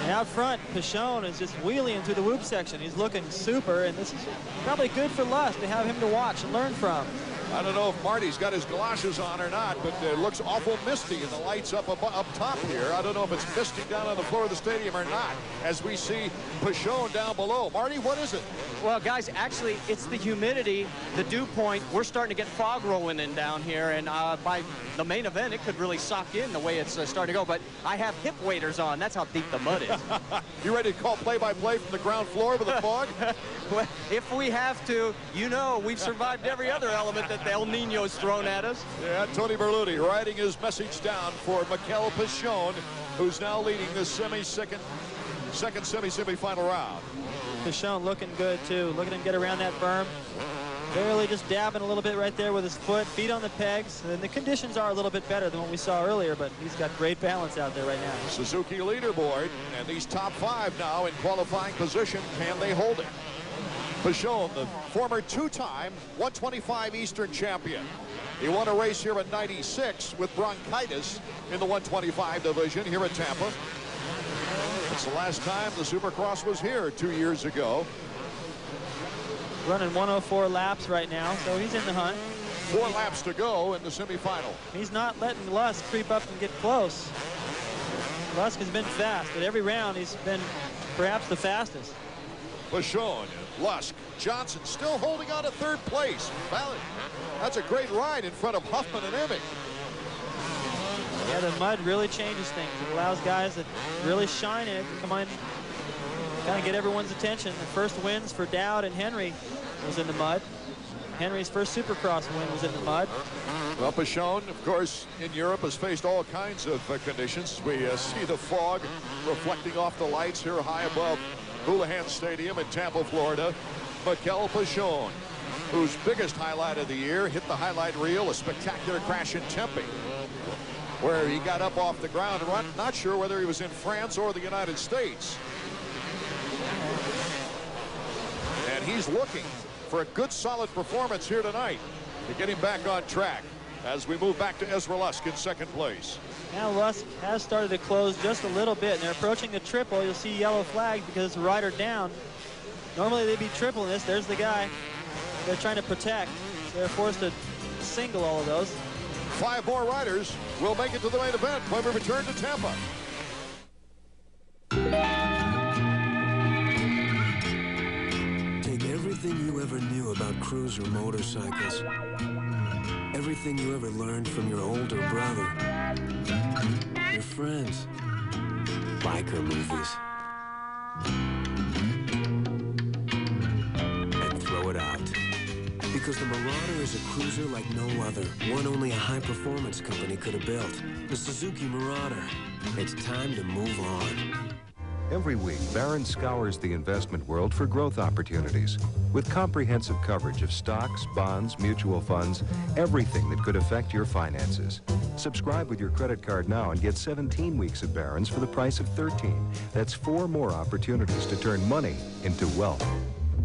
And out front, Pichon is just wheeling through the whoop section. He's looking super, and this is probably good for Lusk to have him to watch and learn from. I don't know if Marty's got his galoshes on or not, but it looks awful misty in the lights up top here. I don't know if it's misty down on the floor of the stadium or not, as we see Pichon down below. Marty, what is it? Well, guys, actually, it's the humidity, the dew point. We're starting to get fog rolling in down here, and by the main event, it could really sock in the way it's starting to go. But I have hip waders on. That's how deep the mud is. You ready to call play-by-play from the ground floor with the fog? Well, if we have to, you know, we've survived every other element that the El Nino's thrown at us. Yeah, Tony Berluti writing his message down for Mikel Pichon, who's now leading the second semi-semifinal round. Pichon looking good, too. Look at him get around that berm. Barely just dabbing a little bit right there with his foot, feet on the pegs. And the conditions are a little bit better than what we saw earlier, but he's got great balance out there right now. Suzuki leaderboard, and these top 5 now in qualifying position. Can they hold it? Pichon, the former 2-time 125 Eastern champion. He won a race here in '96 with bronchitis in the 125 division here at Tampa. It's the last time the Supercross was here 2 years ago. Running 104 laps right now, so he's in the hunt. 4 laps to go in the semifinal. He's not letting Lusk creep up and get close. Lusk has been fast, but every round he's been perhaps the fastest. Pichon, Lusk, Johnson still holding on to 3rd place. That's a great ride in front of Huffman and Emig. Yeah, the mud really changes things. It allows guys that really shine in it to come on, kind of get everyone's attention. The first wins for Dowd and Henry was in the mud. Henry's first Supercross win was in the mud. Well, Pichon, of course, in Europe has faced all kinds of conditions. We see the fog reflecting off the lights here high above Houlihan Stadium in Tampa, Florida. Mikel Pichon, whose biggest highlight of the year hit the highlight reel, a spectacular crash in Tempe. where he got up off the ground and run. Not sure whether he was in France or the United States. And he's looking for a good, solid performance here tonight to get him back on track as we move back to Ezra Lusk in second place. Now Lusk has started to close just a little bit, and they're approaching the triple. You'll see yellow flags because it's a rider down. Normally they'd be tripling this. There's the guy they're trying to protect. They're forced to single all of those. 5 more riders will make it to the main event when we return to Tampa. Take everything you ever knew about cruiser motorcycles, everything you ever learned from your older brother, your friends, biker movies, and throw it out. Because the Marauder is a cruiser like no other, one only a high-performance company could have built. The Suzuki Marauder. It's time to move on. Every week, Barron scours the investment world for growth opportunities. With comprehensive coverage of stocks, bonds, mutual funds, everything that could affect your finances. Subscribe with your credit card now and get 17 weeks of Barron's for the price of 13. That's 4 more opportunities to turn money into wealth.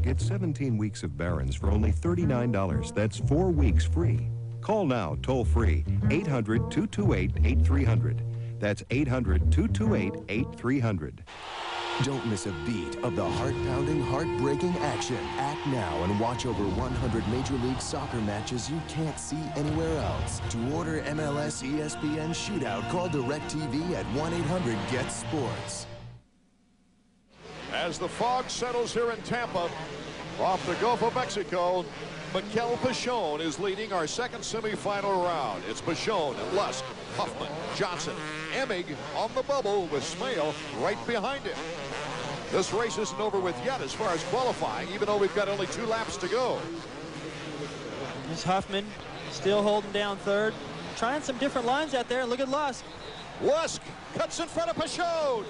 Get 17 weeks of Barron's for only $39. That's 4 weeks free. Call now, toll free, 800-228-8300. That's 800-228-8300. Don't miss a beat of the heart-pounding, heart-breaking action. Act now and watch over 100 Major League Soccer matches you can't see anywhere else. To order MLS ESPN Shootout, call DirecTV at 1-800-GET-SPORTS. As the fog settles here in Tampa, off the Gulf of Mexico, Mikel Pichon is leading our second semifinal round. It's Pichon, Lusk, Huffman, Johnson, Emig on the bubble with Smale right behind him. This race isn't over with yet as far as qualifying, even though we've got only 2 laps to go. There's Huffman still holding down third. Trying some different lines out there. Look at Lusk. Lusk cuts in front of Pichon.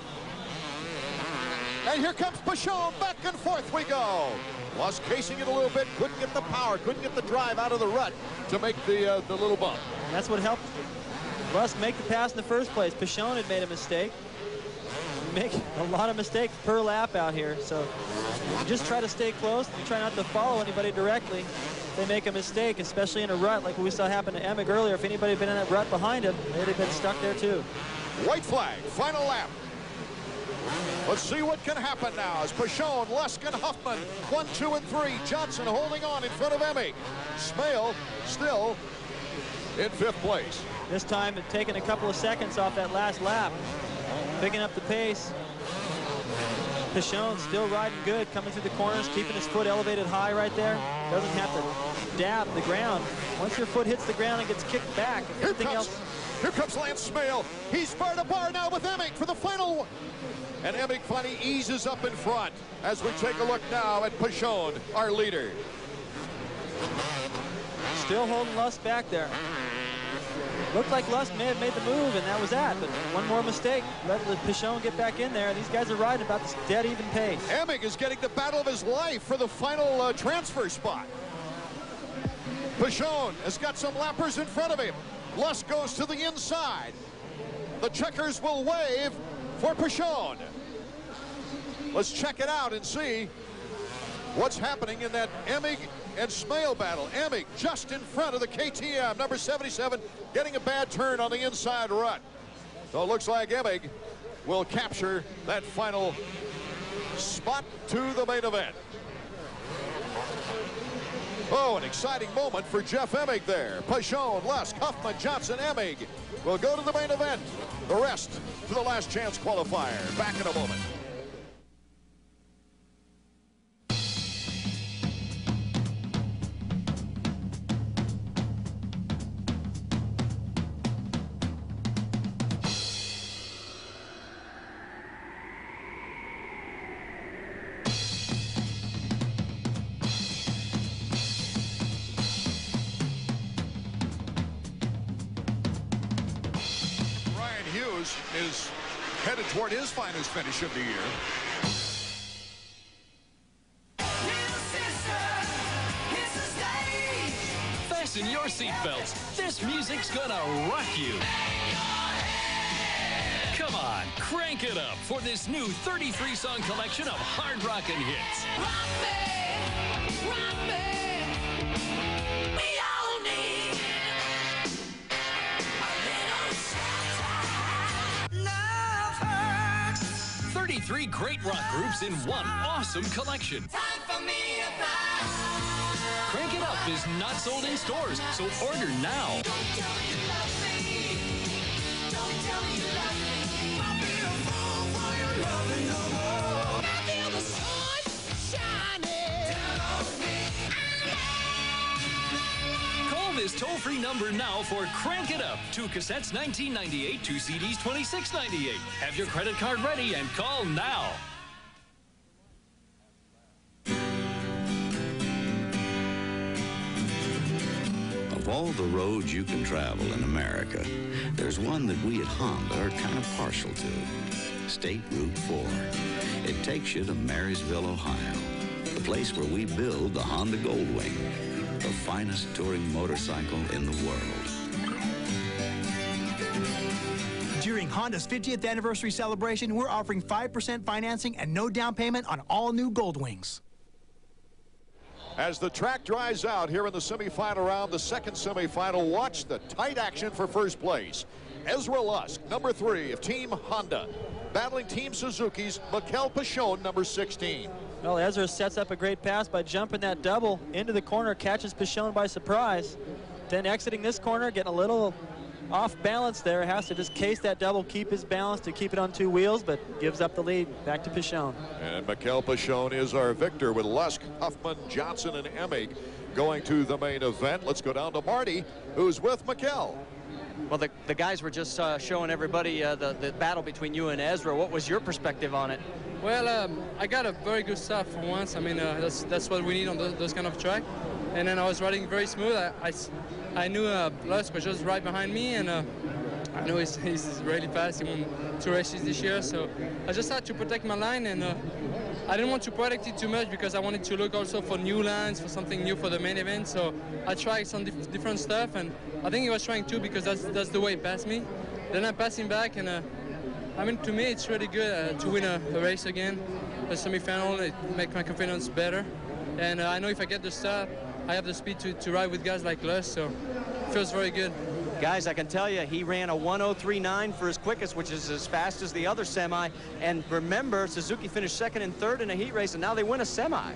And here comes Pichon. Back and forth we go. Lusk casing it a little bit. Couldn't get the power. Couldn't get the drive out of the rut to make the little bump. That's what helped Lusk make the pass in the first place. Pichon had made a mistake. You make a lot of mistakes per lap out here. So you just try to stay close. You try not to follow anybody directly. If they make a mistake, especially in a rut like we saw happen to Emig earlier. If anybody had been in that rut behind him, they'd have been stuck there too. White flag. Final lap. Let's see what can happen now as Pichon, Lusk, and Huffman, 1, 2, and 3. Johnson holding on in front of Emig. Smale still in 5th place. This time, it's taken a couple of seconds off that last lap. Picking up the pace. Pichon still riding good, coming through the corners, keeping his foot elevated high right there. Doesn't have to dab the ground. Once your foot hits the ground and gets kicked back, everything else. Here comes Lance Smale. He's bar to bar now with Emig for the final one. And Emig finally eases up in front as we take a look now at Pichon, our leader. Still holding Lusk back there. Looked like Lusk may have made the move, and that was that. But one more mistake. Let Pichon get back in there. These guys are riding about this dead even pace. Emig is getting the battle of his life for the final transfer spot. Pichon has got some lappers in front of him. Lusk goes to the inside. The checkers will wave for Pichon. Let's check it out and see what's happening in that Emig and Smale battle. Emig just in front of the KTM, number 77, getting a bad turn on the inside rut. So it looks like Emig will capture that final spot to the main event. Oh, an exciting moment for Jeff Emig there. Pichon, Lusk, Huffman, Johnson, Emig will go to the main event. The rest to the last chance qualifier. Back in a moment. Is headed toward his finest finish of the year. Fasten your seatbelts. This music's gonna rock you. on, crank it up for this new 33-song collection of hard rockin' hits. Rock me. We all need a little shelter. Love hurts. 33 great rock groups in one awesome collection. Time for me to fly. Crank It Up is not sold in stores, so order now. Don't tell me you love me. Don't tell me you love me. I'll be a fool for your loving no more. I feel the sun shining down on me. Call this toll-free number now for Crank It Up. 2 cassettes, $19.98. 2 CDs, $26.98. Have your credit card ready and call now. Of all the roads you can travel in America, there's one that we at Honda are kind of partial to. State Route 4. It takes you to Marysville, Ohio, the place where we build the Honda Goldwing, the finest touring motorcycle in the world. During Honda's 50th anniversary celebration, we're offering 5% financing and no down payment on all new Goldwings. As the track dries out here in the semifinal round, the second semifinal, watch the tight action for first place. Ezra Lusk, number 3 of Team Honda, battling Team Suzuki's Mikel Pichon, number 16. Well, Ezra sets up a great pass by jumping that double into the corner, catches Pichon by surprise. Then exiting this corner, getting a little off balance there, has to just case that double, keep his balance to keep it on 2 wheels, but gives up the lead. Back to Pichon. And Mikel Pichon is our victor, with Lusk, Huffman, Johnson, and Emig going to the main event. Let's go down to Marty, who's with Mikel. Well, the guys were just showing everybody the battle between you and Ezra. What was your perspective on it? Well, I got a very good start for once. I mean, that's what we need on those kind of track. And then I was riding very smooth. I knew Lusk was just right behind me, and I know he's really fast. He won 2 races this year, so I just had to protect my line, and I didn't want to protect it too much because I wanted to look also for new lines, for something new for the main event. So I tried some different stuff, and I think he was trying too, because that's the way he passed me. Then I passed him back, and I mean, to me, it's really good to win a race again, a semifinal. It makes my confidence better, and I know if I get the start, I have the speed to ride with guys like Lusk, so it feels very good. Guys, I can tell you, he ran a 1:03.9 for his quickest, which is as fast as the other semi. And remember, Suzuki finished 2nd and 3rd in a heat race, and now they win a semi.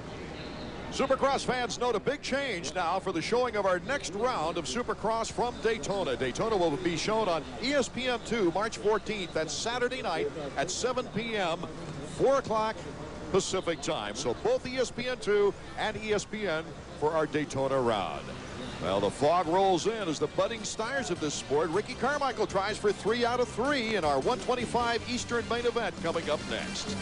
Supercross fans note a big change now for the showing of our next round of Supercross from Daytona. Daytona will be shown on ESPN2 March 14th. That's Saturday night at 7 p.m., 4 o'clock Pacific time. So both ESPN2 and ESPN for our Daytona round. Well, the fog rolls in as the budding stars of this sport. Ricky Carmichael tries for 3 out of 3 in our 125 Eastern main event coming up next.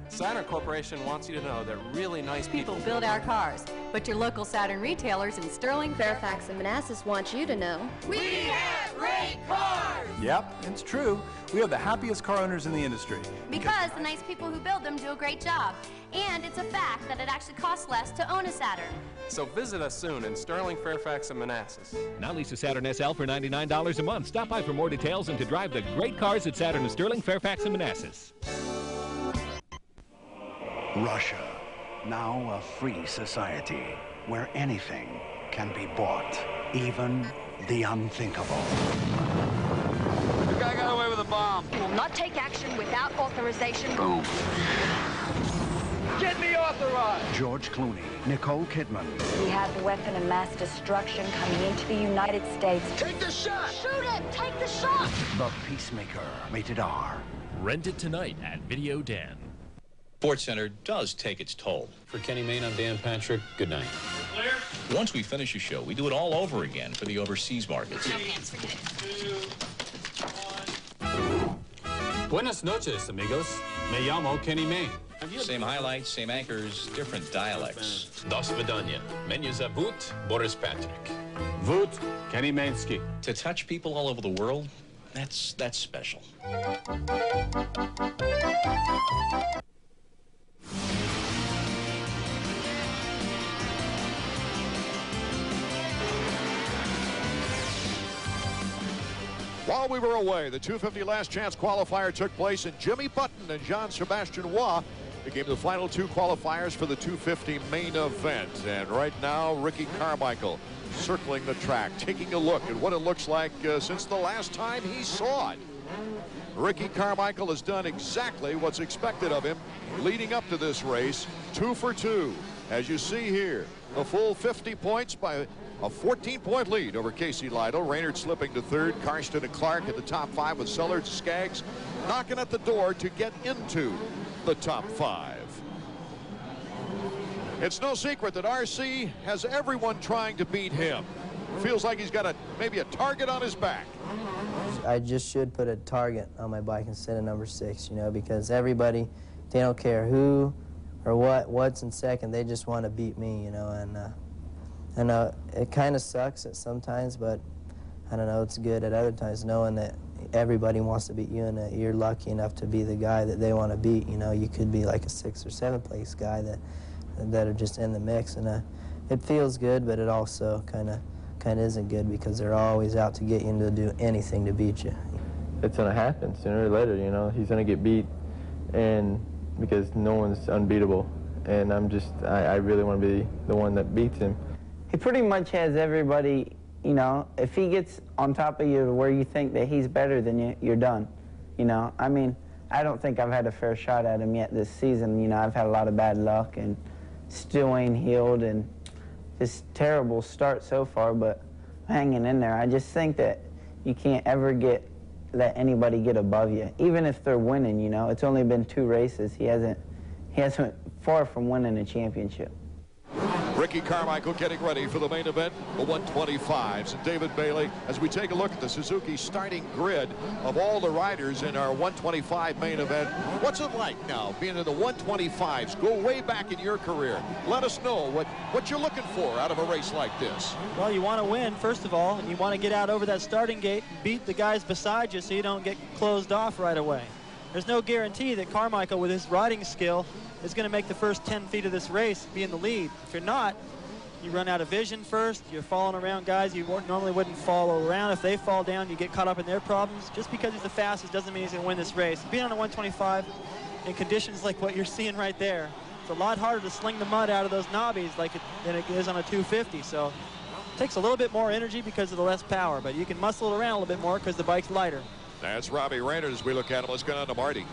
Saturn Corporation wants you to know that really nice people build our cars, but your local Saturn retailers in Sterling, Fairfax, and Manassas want you to know we have great cars. Yep, it's true. We are the happiest car owners in the industry. Because the nice people who build them do a great job. And it's a fact that it actually costs less to own a Saturn. So visit us soon in Sterling, Fairfax, and Manassas. Now lease a Saturn SL for $99 a month. Stop by for more details and to drive the great cars at Saturn in Sterling, Fairfax, and Manassas. Russia, now a free society where anything can be bought, even the unthinkable. The guy got away with a bomb. Will not take action without authorization. Boom. Get me authorized. George Clooney, Nicole Kidman. We have a weapon of mass destruction coming into the United States. Take the shot. Shoot him. Take the shot. The Peacemaker, rated R. Rent it tonight at Video Den. Sports Center does take its toll. For Kenny Mayne, I'm Dan Patrick. Good night. Clear. Once we finish a show, we do it all over again for the overseas markets. No hands, forget it. Buenas noches, amigos. Me llamo Kenny Mayne. Same highlights, same anchors, different dialects. Dos Vidania. Menu Zabut, Boris Patrick. Vut, Kenny Mainski. To touch people all over the world, that's special. While we were away, the 250 last chance qualifier took place, and Jimmy Button and Jean-Sebastian Waugh became the final two qualifiers for the 250 main event. And right now, Ricky Carmichael circling the track, taking a look at what it looks like since the last time he saw it. Ricky Carmichael has done exactly what's expected of him leading up to this race, 2 for 2. As you see here, the full 50 points by a 14-point lead over Casey Lytle. Raynard slipping to third. Karsten and Clark in the top 5 with Sellers, Skaggs knocking at the door to get into the top 5. It's no secret that RC has everyone trying to beat him. Feels like he's got maybe a target on his back. I just should put a target on my bike instead of number 6, you know, because everybody, they don't care who or what's in second. They just want to beat me, you know, and it kind of sucks at sometimes, but I don't know, it's good at other times knowing that everybody wants to beat you and that you're lucky enough to be the guy that they want to beat. You know, you could be like a 6th or 7th place guy that are just in the mix, and it feels good, but it also kind of isn't good because they're always out to get you and to do anything to beat you. It's going to happen sooner or later, you know. He's going to get beat, and because no one's unbeatable, and I really want to be the one that beats him. He pretty much has everybody, you know, if he gets on top of you where you think that he's better than you, you're done, you know. I mean, I don't think I've had a fair shot at him yet this season. You know, I've had a lot of bad luck and still ain't healed and just terrible start so far, but hanging in there. I just think that you can't ever let anybody get above you, even if they're winning, you know. It's only been 2 races. He hasn't far from winning a championship. Ricky Carmichael getting ready for the main event, the 125s. And David Bailey, as we take a look at the Suzuki starting grid of all the riders in our 125 main event, what's it like now being in the 125s? Go way back in your career. Let us know what you're looking for out of a race like this. Well, you want to win, first of all, and you want to get out over that starting gate and beat the guys beside you so you don't get closed off right away. There's no guarantee that Carmichael, with his riding skill, is going to make the first 10 feet of this race be in the lead. If you're not, you run out of vision first. You're falling around guys you normally wouldn't follow around. If they fall down, you get caught up in their problems. Just because he's the fastest doesn't mean he's going to win this race. Being on a 125 in conditions like what you're seeing right there, it's a lot harder to sling the mud out of those knobbies than it is on a 250. So it takes a little bit more energy because of the less power, but you can muscle it around a little bit more because the bike's lighter. That's Robbie Raynard as we look at him. Let's go on to Marty.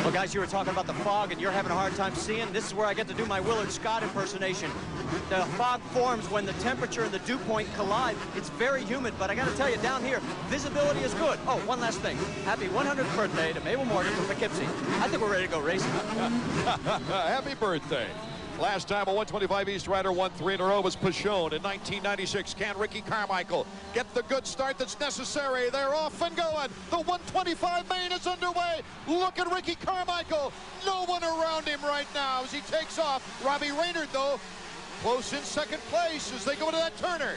Well, guys, you were talking about the fog, and you're having a hard time seeing. This is where I get to do my Willard Scott impersonation. The fog forms when the temperature and the dew point collide. It's very humid, but I got to tell you, down here, visibility is good. Oh, one last thing. Happy 100th birthday to Mabel Morgan from Poughkeepsie. I think we're ready to go racing. Happy birthday. Last time a 125 East rider won 3 in a row was Pashone in 1996. Can Ricky Carmichael get the good start that's necessary? They're off and going. The 125 main is underway. Look at Ricky Carmichael. No one around him right now as he takes off. Robbie Raynard, though, close in second place as they go to that turner.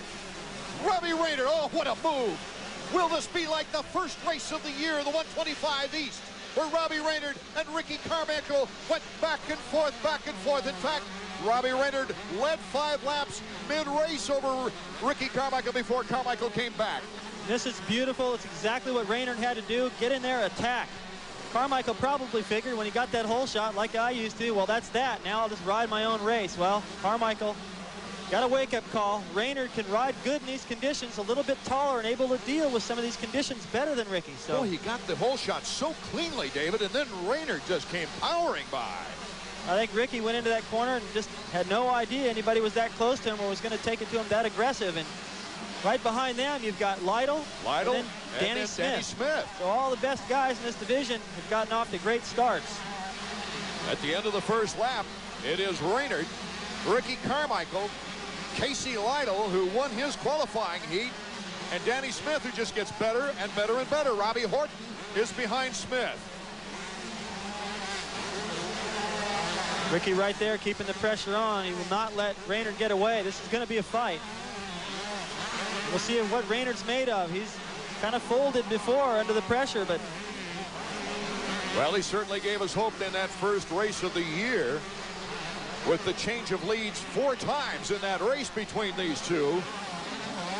Robbie Raynard, oh, what a move. Will this be like the first race of the year, the 125 East, where Robbie Raynard and Ricky Carmichael went back and forth, back and forth. In fact, Robbie Raynard led 5 laps mid-race over Ricky Carmichael before Carmichael came back. This is beautiful. It's exactly what Raynard had to do. Get in there, attack. Carmichael probably figured when he got that hole shot, like I used to, well, that's that. Now I'll just ride my own race. Well, Carmichael got a wake-up call. Raynard can ride good in these conditions, a little bit taller and able to deal with some of these conditions better than Ricky. So he got the hole shot so cleanly, David, and then Raynard just came powering by. I think Ricky went into that corner and just had no idea anybody was that close to him or was going to take it to him that aggressive. And right behind them, you've got Lytle and then Danny Smith. So all the best guys in this division have gotten off to great starts. At the end of the first lap, it is Raynard, Ricky Carmichael, Casey Lytle, who won his qualifying heat, and Danny Smith, who just gets better and better and better. Robbie Horton is behind Smith. Ricky right there keeping the pressure on. He will not let Raynard get away. This is going to be a fight. We'll see what Raynard's made of. He's kind of folded before under the pressure, but... Well, he certainly gave us hope in that first race of the year with the change of leads 4 times in that race between these two.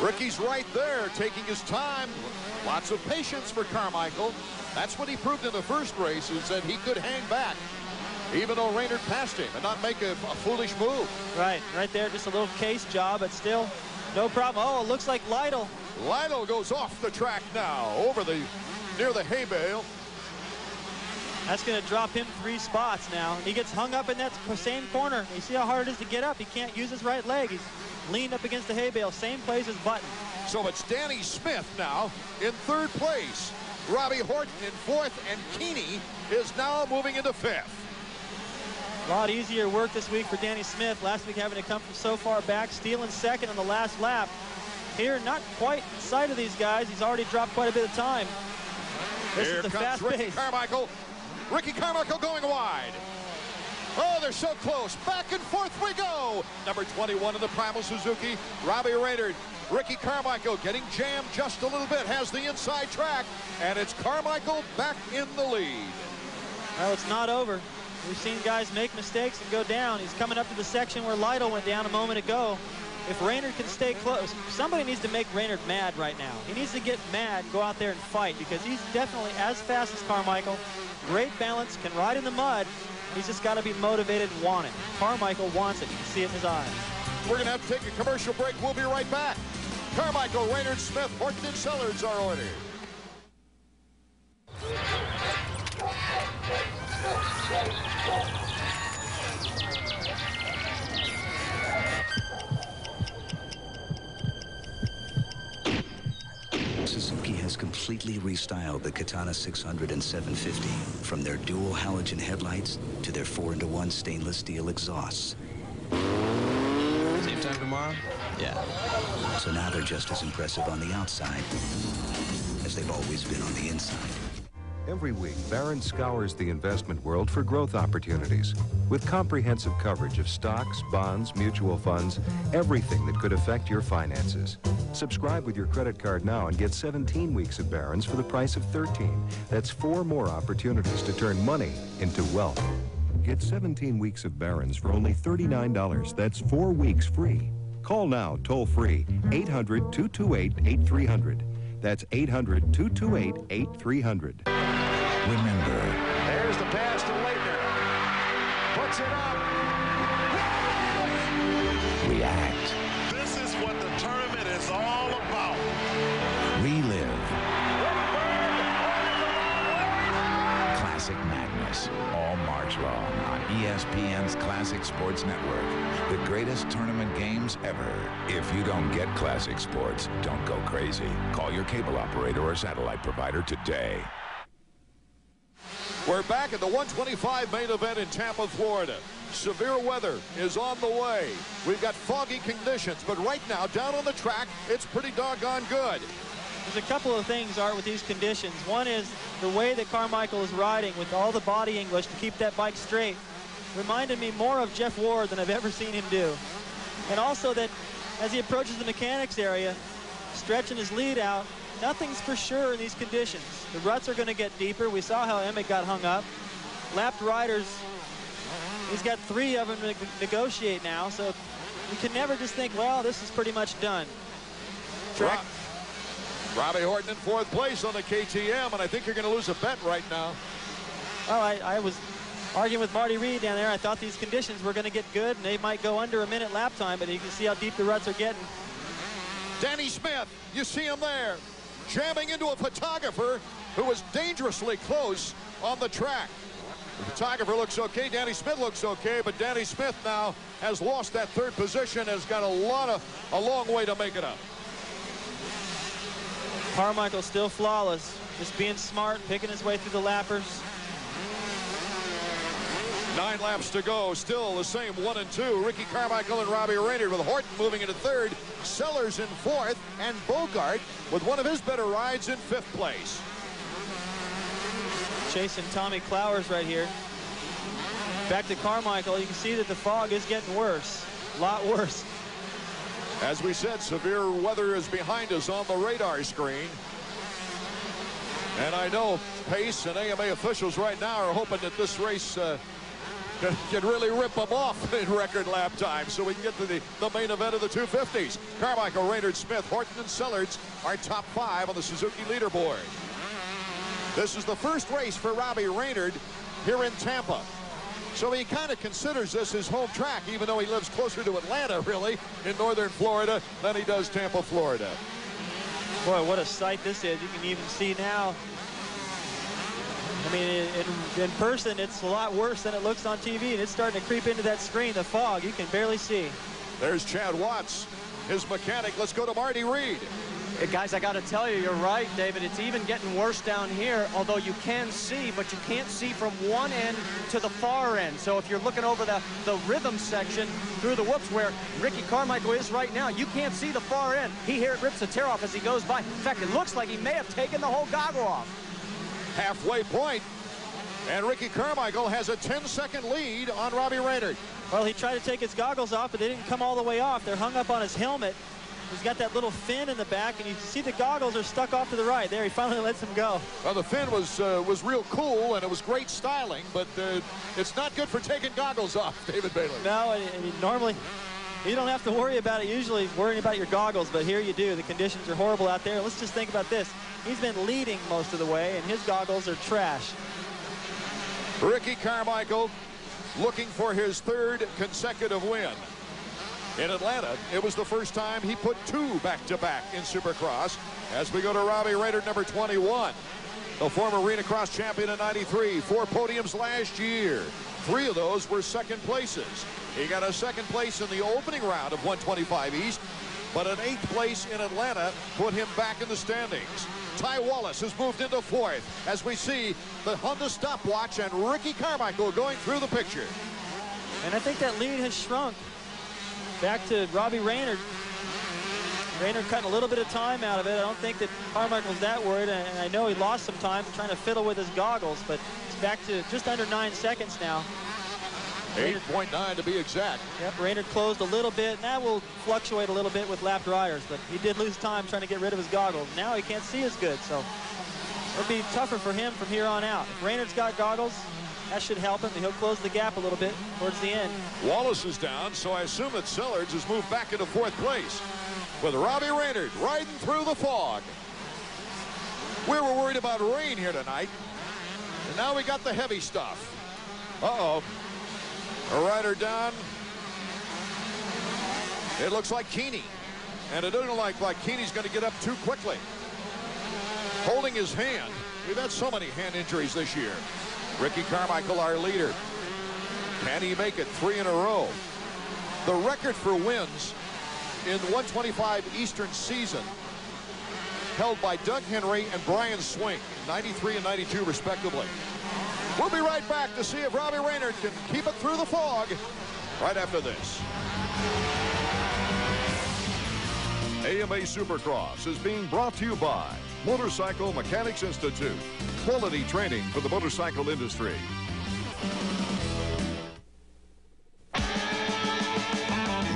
Ricky's right there, taking his time. Lots of patience for Carmichael. That's what he proved in the first race, is that he could hang back, even though Raynard passed him, and not make a foolish move. Right there, just a little case job, but still no problem. Oh, it looks like Lytle. Lytle goes off the track now, near the hay bale. That's going to drop him 3 spots now. He gets hung up in that same corner. You see how hard it is to get up. He can't use his right leg. He's leaned up against the hay bale, same place as Button. So it's Danny Smith now in 3rd place. Robbie Horton in 4th, and Keeney is now moving into 5th. A lot easier work this week for Danny Smith. Last week having to come from so far back, stealing 2nd on the last lap. Here, not quite in sight of these guys. He's already dropped quite a bit of time. This is the fast pace. Ricky Carmichael going wide. Oh, they're so close. Back and forth we go. Number 21 in the Primal Suzuki, Robbie Raynard. Ricky Carmichael getting jammed just a little bit, has the inside track, and it's Carmichael back in the lead. Well, it's not over. We've seen guys make mistakes and go down. He's coming up to the section where Lytle went down a moment ago. If Raynard can stay close, somebody needs to make Raynard mad right now. He needs to get mad and go out there and fight, because he's definitely as fast as Carmichael. Great balance, can ride in the mud. He's just got to be motivated and want it. Carmichael wants it. You can see it in his eyes. We're going to have to take a commercial break. We'll be right back. Carmichael, Raynard, Smith, Horton, and Sellards are ordered. Suzuki has completely restyled the Katana 600 and 750, from their dual halogen headlights to their 4-into-1 stainless steel exhausts. Same time tomorrow? Yeah. So now they're just as impressive on the outside as they've always been on the inside. Every week, Barron scours the investment world for growth opportunities with comprehensive coverage of stocks, bonds, mutual funds, everything that could affect your finances. Subscribe with your credit card now and get 17 weeks of Barron's for the price of 13. That's 4 more opportunities to turn money into wealth. Get 17 weeks of Barron's for only $39. That's 4 weeks free. Call now, toll free, 800-228-8300. That's 800-228-8300. Remember, There's the pass to Leitner. Puts it up. react, This is what the tournament is all about. relive. Classic Madness, all March long on ESPN's Classic Sports Network. The greatest tournament games ever. If you don't get Classic Sports, don't go crazy. Call your cable operator or satellite provider today. We're back at the 125 main event in Tampa, Florida. Severe weather is on the way. We've got foggy conditions, but right now, down on the track, it's pretty doggone good. There's a couple of things, Art, with these conditions. One is the way that Carmichael is riding with all the body English to keep that bike straight. Reminded me more of Jeff Ward than I've ever seen him do. And also that as he approaches the mechanics area, stretching his lead out, nothing's for sure in these conditions. The ruts are going to get deeper. We saw how Emmett got hung up. Lapped riders, he's got 3 of them to negotiate now, so you can never just think, well, this is pretty much done. Robbie Horton in 4th place on the KTM, and I think you're going to lose a bet right now. Well, I was arguing with Marty Reed down there. I thought these conditions were going to get good, and they might go under a minute lap time, but you can see how deep the ruts are getting. Danny Smith, you see him there, jamming into a photographer who was dangerously close on the track. The photographer looks okay, Danny Smith looks okay, but Danny Smith now has lost that 3rd position, has got a long way to make it up. Carmichael still flawless, just being smart, picking his way through the lappers. 9 laps to go, still the same 1 and 2. Ricky Carmichael and Robbie Raynard, with Horton moving into 3rd, Sellers in 4th, and Bogart with one of his better rides in 5th place. Chasing Tommy Clowers right here. Back to Carmichael, you can see that the fog is getting worse, a lot worse. As we said, severe weather is behind us on the radar screen. And I know Pace and AMA officials right now are hoping that this race can really rip them off in record lap time, so we can get to the main event of the 250s. Carmichael, Raynard, Smith, Horton, and Sellards are top 5 on the Suzuki leaderboard. This is the first race for Robbie Raynard here in Tampa. So he kind of considers this his home track, even though he lives closer to Atlanta, really, in northern Florida than he does Tampa, Florida. Boy, what a sight this is. You can even see now. I mean, in person, it's a lot worse than it looks on TV, and it's starting to creep into that screen, the fog. You can barely see. There's Chad Watts, his mechanic. Let's go to Marty Reed. Guys, I got to tell you, you're right, David. It's even getting worse down here, although you can see, but you can't see from one end to the far end. So if you're looking over the rhythm section through the whoops where Ricky Carmichael is right now, you can't see the far end. He here rips a tear off as he goes by. In fact, it looks like he may have taken the whole goggle off. Halfway point, and Ricky Carmichael has a 10-second lead on Robbie Raynard. Well, he tried to take his goggles off, but they didn't come all the way off. They're hung up on his helmet. He's got that little fin in the back, and you see the goggles are stuck off to the right. There, he finally lets him go. Well, the fin was real cool, and it was great styling, but it's not good for taking goggles off, David Bailey. No, and normally you don't have to worry about it, usually worrying about your goggles, but here you do. The conditions are horrible out there. Let's just think about this. He's been leading most of the way, and his goggles are trash. Ricky Carmichael looking for his 3rd consecutive win. In Atlanta, it was the first time he put 2 back-to-back in Supercross. As we go to Robbie Raynard, number 21. The former Arena Cross champion in '93, 4 podiums last year. 3 of those were second places. He got a 2nd place in the opening round of 125 East, but an 8th place in Atlanta put him back in the standings. Ty Wallace has moved into 4th as we see the Honda stopwatch and Ricky Carmichael going through the picture. And I think that lead has shrunk. Back to Robbie Raynard. Raynard cutting a little bit of time out of it. I don't think that Carmichael's that worried, and I know he lost some time trying to fiddle with his goggles, but it's back to just under 9 seconds now. 8.9 to be exact. Yep, Raynard closed a little bit, and that will fluctuate a little bit with lap dryers, but he did lose time trying to get rid of his goggles. Now he can't see as good, so it'll be tougher for him from here on out. If Raynard's got goggles, that should help him, and he'll close the gap a little bit towards the end. Wallace is down, so I assume that Sellards has moved back into 4th place with Robbie Raynard riding through the fog. We were worried about rain here tonight, and now we got the heavy stuff. Uh-oh. A rider down. It looks like Keeney, and it doesn't look like Keeney's going to get up too quickly. Holding his hand. We've had so many hand injuries this year. Ricky Carmichael, our leader. Can he make it 3 in a row? The record for wins in the 125 Eastern season held by Doug Henry and Brian Swink, 93 and 92 respectively. We'll be right back to see if Robbie Raynard can keep it through the fog right after this. AMA Supercross is being brought to you by Motorcycle Mechanics Institute. Quality training for the motorcycle industry.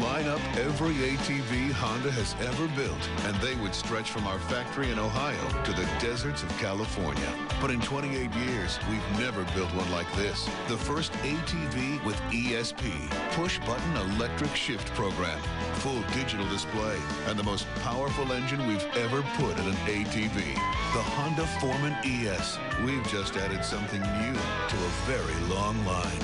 Line up every ATV Honda has ever built, and they would stretch from our factory in Ohio to the deserts of California. But in 28 years, we've never built one like this. The first ATV with ESP, push-button electric shift program, full digital display, and the most powerful engine we've ever put in an ATV. The Honda Foreman ES. We've just added something new to a very long line.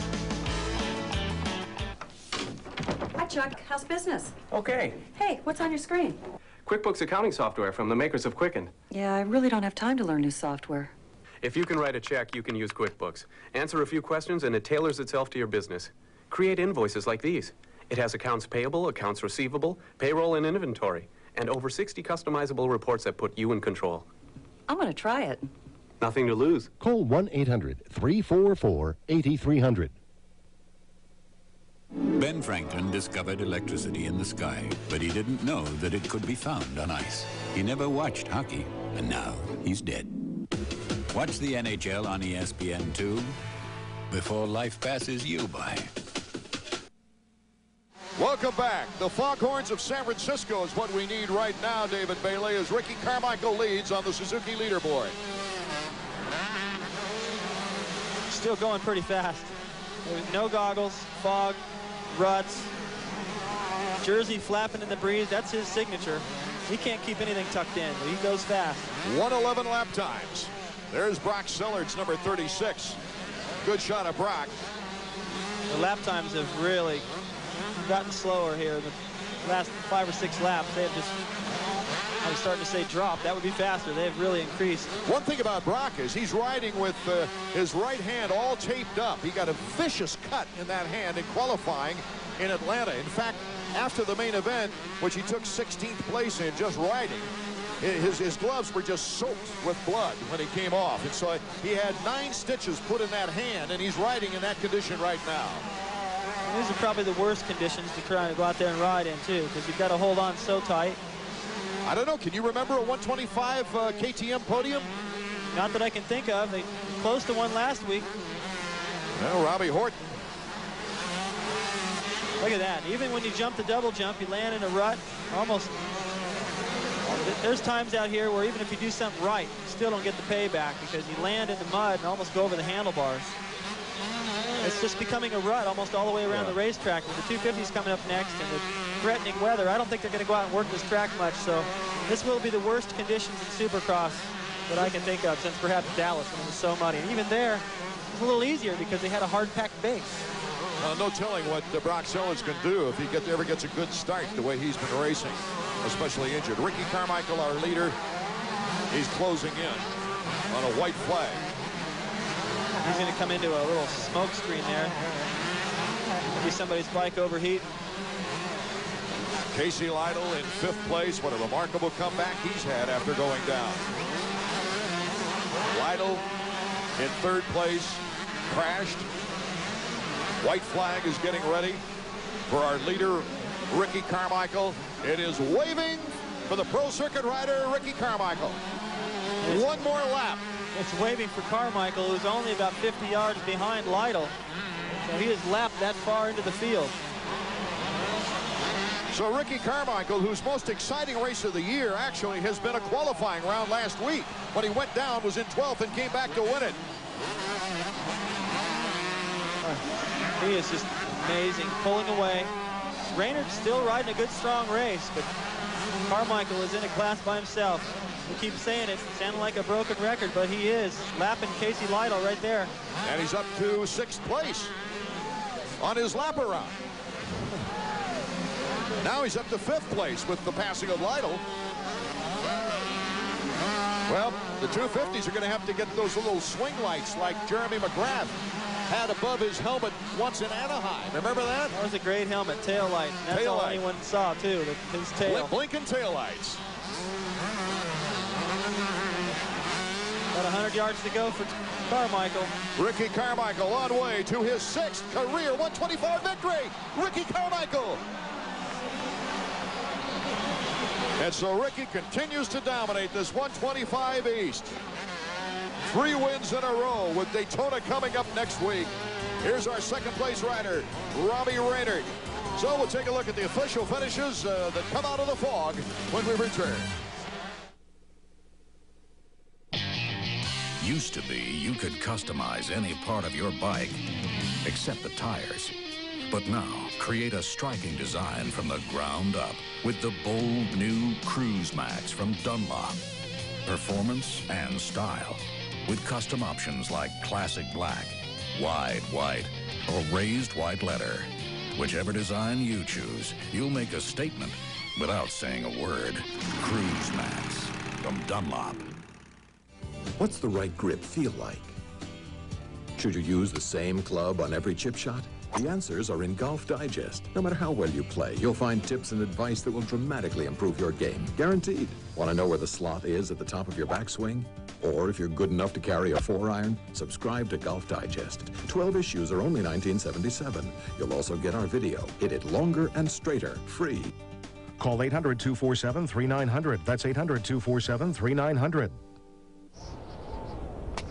Hi, Chuck. How's business? Okay. Hey, what's on your screen? QuickBooks accounting software from the makers of Quicken. Yeah, I really don't have time to learn new software. If you can write a check, you can use QuickBooks. Answer a few questions and it tailors itself to your business. Create invoices like these. It has accounts payable, accounts receivable, payroll, and inventory, and over 60 customizable reports that put you in control. I'm going to try it. Nothing to lose. Call 1-800-344-8300. Ben Franklin discovered electricity in the sky, but he didn't know that it could be found on ice. He never watched hockey, and now he's dead. Watch the NHL on ESPN2 before life passes you by. Welcome back. The Foghorns of San Francisco is what we need right now, David Bailey, as Ricky Carmichael leads on the Suzuki leaderboard. Still going pretty fast. With no goggles, fog, ruts, jersey flapping in the breeze. That's his signature. He can't keep anything tucked in, but he goes fast. 1:11 lap times. There's Brock Sellards, number 36. Good shot of Brock. The lap times have really gotten slower here. The last 5 or 6 laps, they have just, I was starting to say drop. That would be faster. They have really increased. One thing about Brock is he's riding with his right hand all taped up. He got a vicious cut in that hand in qualifying in Atlanta. In fact, after the main event, which he took 16th place in just riding, his gloves were just soaked with blood when he came off. And so he had 9 stitches put in that hand, and he's riding in that condition right now. And these are probably the worst conditions to try to go out there and ride in, too, because you've got to hold on so tight. I don't know. Can you remember a 125 KTM podium? Not that I can think of. They were close to one last week. Well, Robbie Horton. Look at that. Even when you jump the double jump, you land in a rut. Almost. There's times out here where even if you do something right, you still don't get the payback because you land in the mud and almost go over the handlebars. It's just becoming a rut almost all the way around the racetrack. With the 250s coming up next and the threatening weather, I don't think they're going to go out and work this track much. So this will be the worst conditions in Supercross that I can think of since perhaps Dallas when it was so muddy. And even there, it was a little easier because they had a hard-packed base. No telling what Brock Sellards can do if he ever gets a good start the way he's been racing, especially injured. Ricky Carmichael, our leader, he's closing in on a white flag. He's going to come into a little smoke screen there. Maybe somebody's bike overheating. Casey Lytle in 5th place. What a remarkable comeback he's had after going down. Lytle in 3rd place, crashed. White flag is getting ready for our leader, Ricky Carmichael. It is waving for the Pro Circuit rider, Ricky Carmichael. One more lap. It's waving for Carmichael, who's only about 50 yards behind Lytle. So he has lapped that far into the field. So Ricky Carmichael, whose most exciting race of the year actually has been a qualifying round last week. When he went down, was in 12th and came back to win it. He is just amazing, pulling away. Raynard's still riding a good, strong race, but Carmichael is in a class by himself. We keep saying it, sounding like a broken record, but he is lapping Casey Lytle right there. And he's up to 6th place on his lap around. Now he's up to 5th place with the passing of Lytle. Well, the 250s are going to have to get those little swing lights like Jeremy McGrath had above his helmet once in Anaheim. Remember that? That was a great helmet, tail light. And that's all anyone saw, too, his tail. Blinking tail lights. About 100 yards to go for Carmichael. Ricky Carmichael on way to his 6th career 125 victory. Ricky Carmichael. And so Ricky continues to dominate this 125 East. 3 wins in a row with Daytona coming up next week. Here's our 2nd place rider, Robbie Raynard. So we'll take a look at the official finishes that come out of the fog when we return. Used to be, you could customize any part of your bike except the tires. But now, create a striking design from the ground up with the bold new Cruise Max from Dunlop. Performance and style with custom options like classic black, wide white, or raised white leather. Whichever design you choose, you'll make a statement without saying a word. Cruise Max from Dunlop. What's the right grip feel like? Should you use the same club on every chip shot? The answers are in Golf Digest. No matter how well you play, you'll find tips and advice that will dramatically improve your game. Guaranteed. Want to know where the slot is at the top of your backswing? Or if you're good enough to carry a 4-iron, subscribe to Golf Digest. 12 issues are only $19.77. You'll also get our video. Hit it longer and straighter, free. Call 800-247-3900. That's 800-247-3900.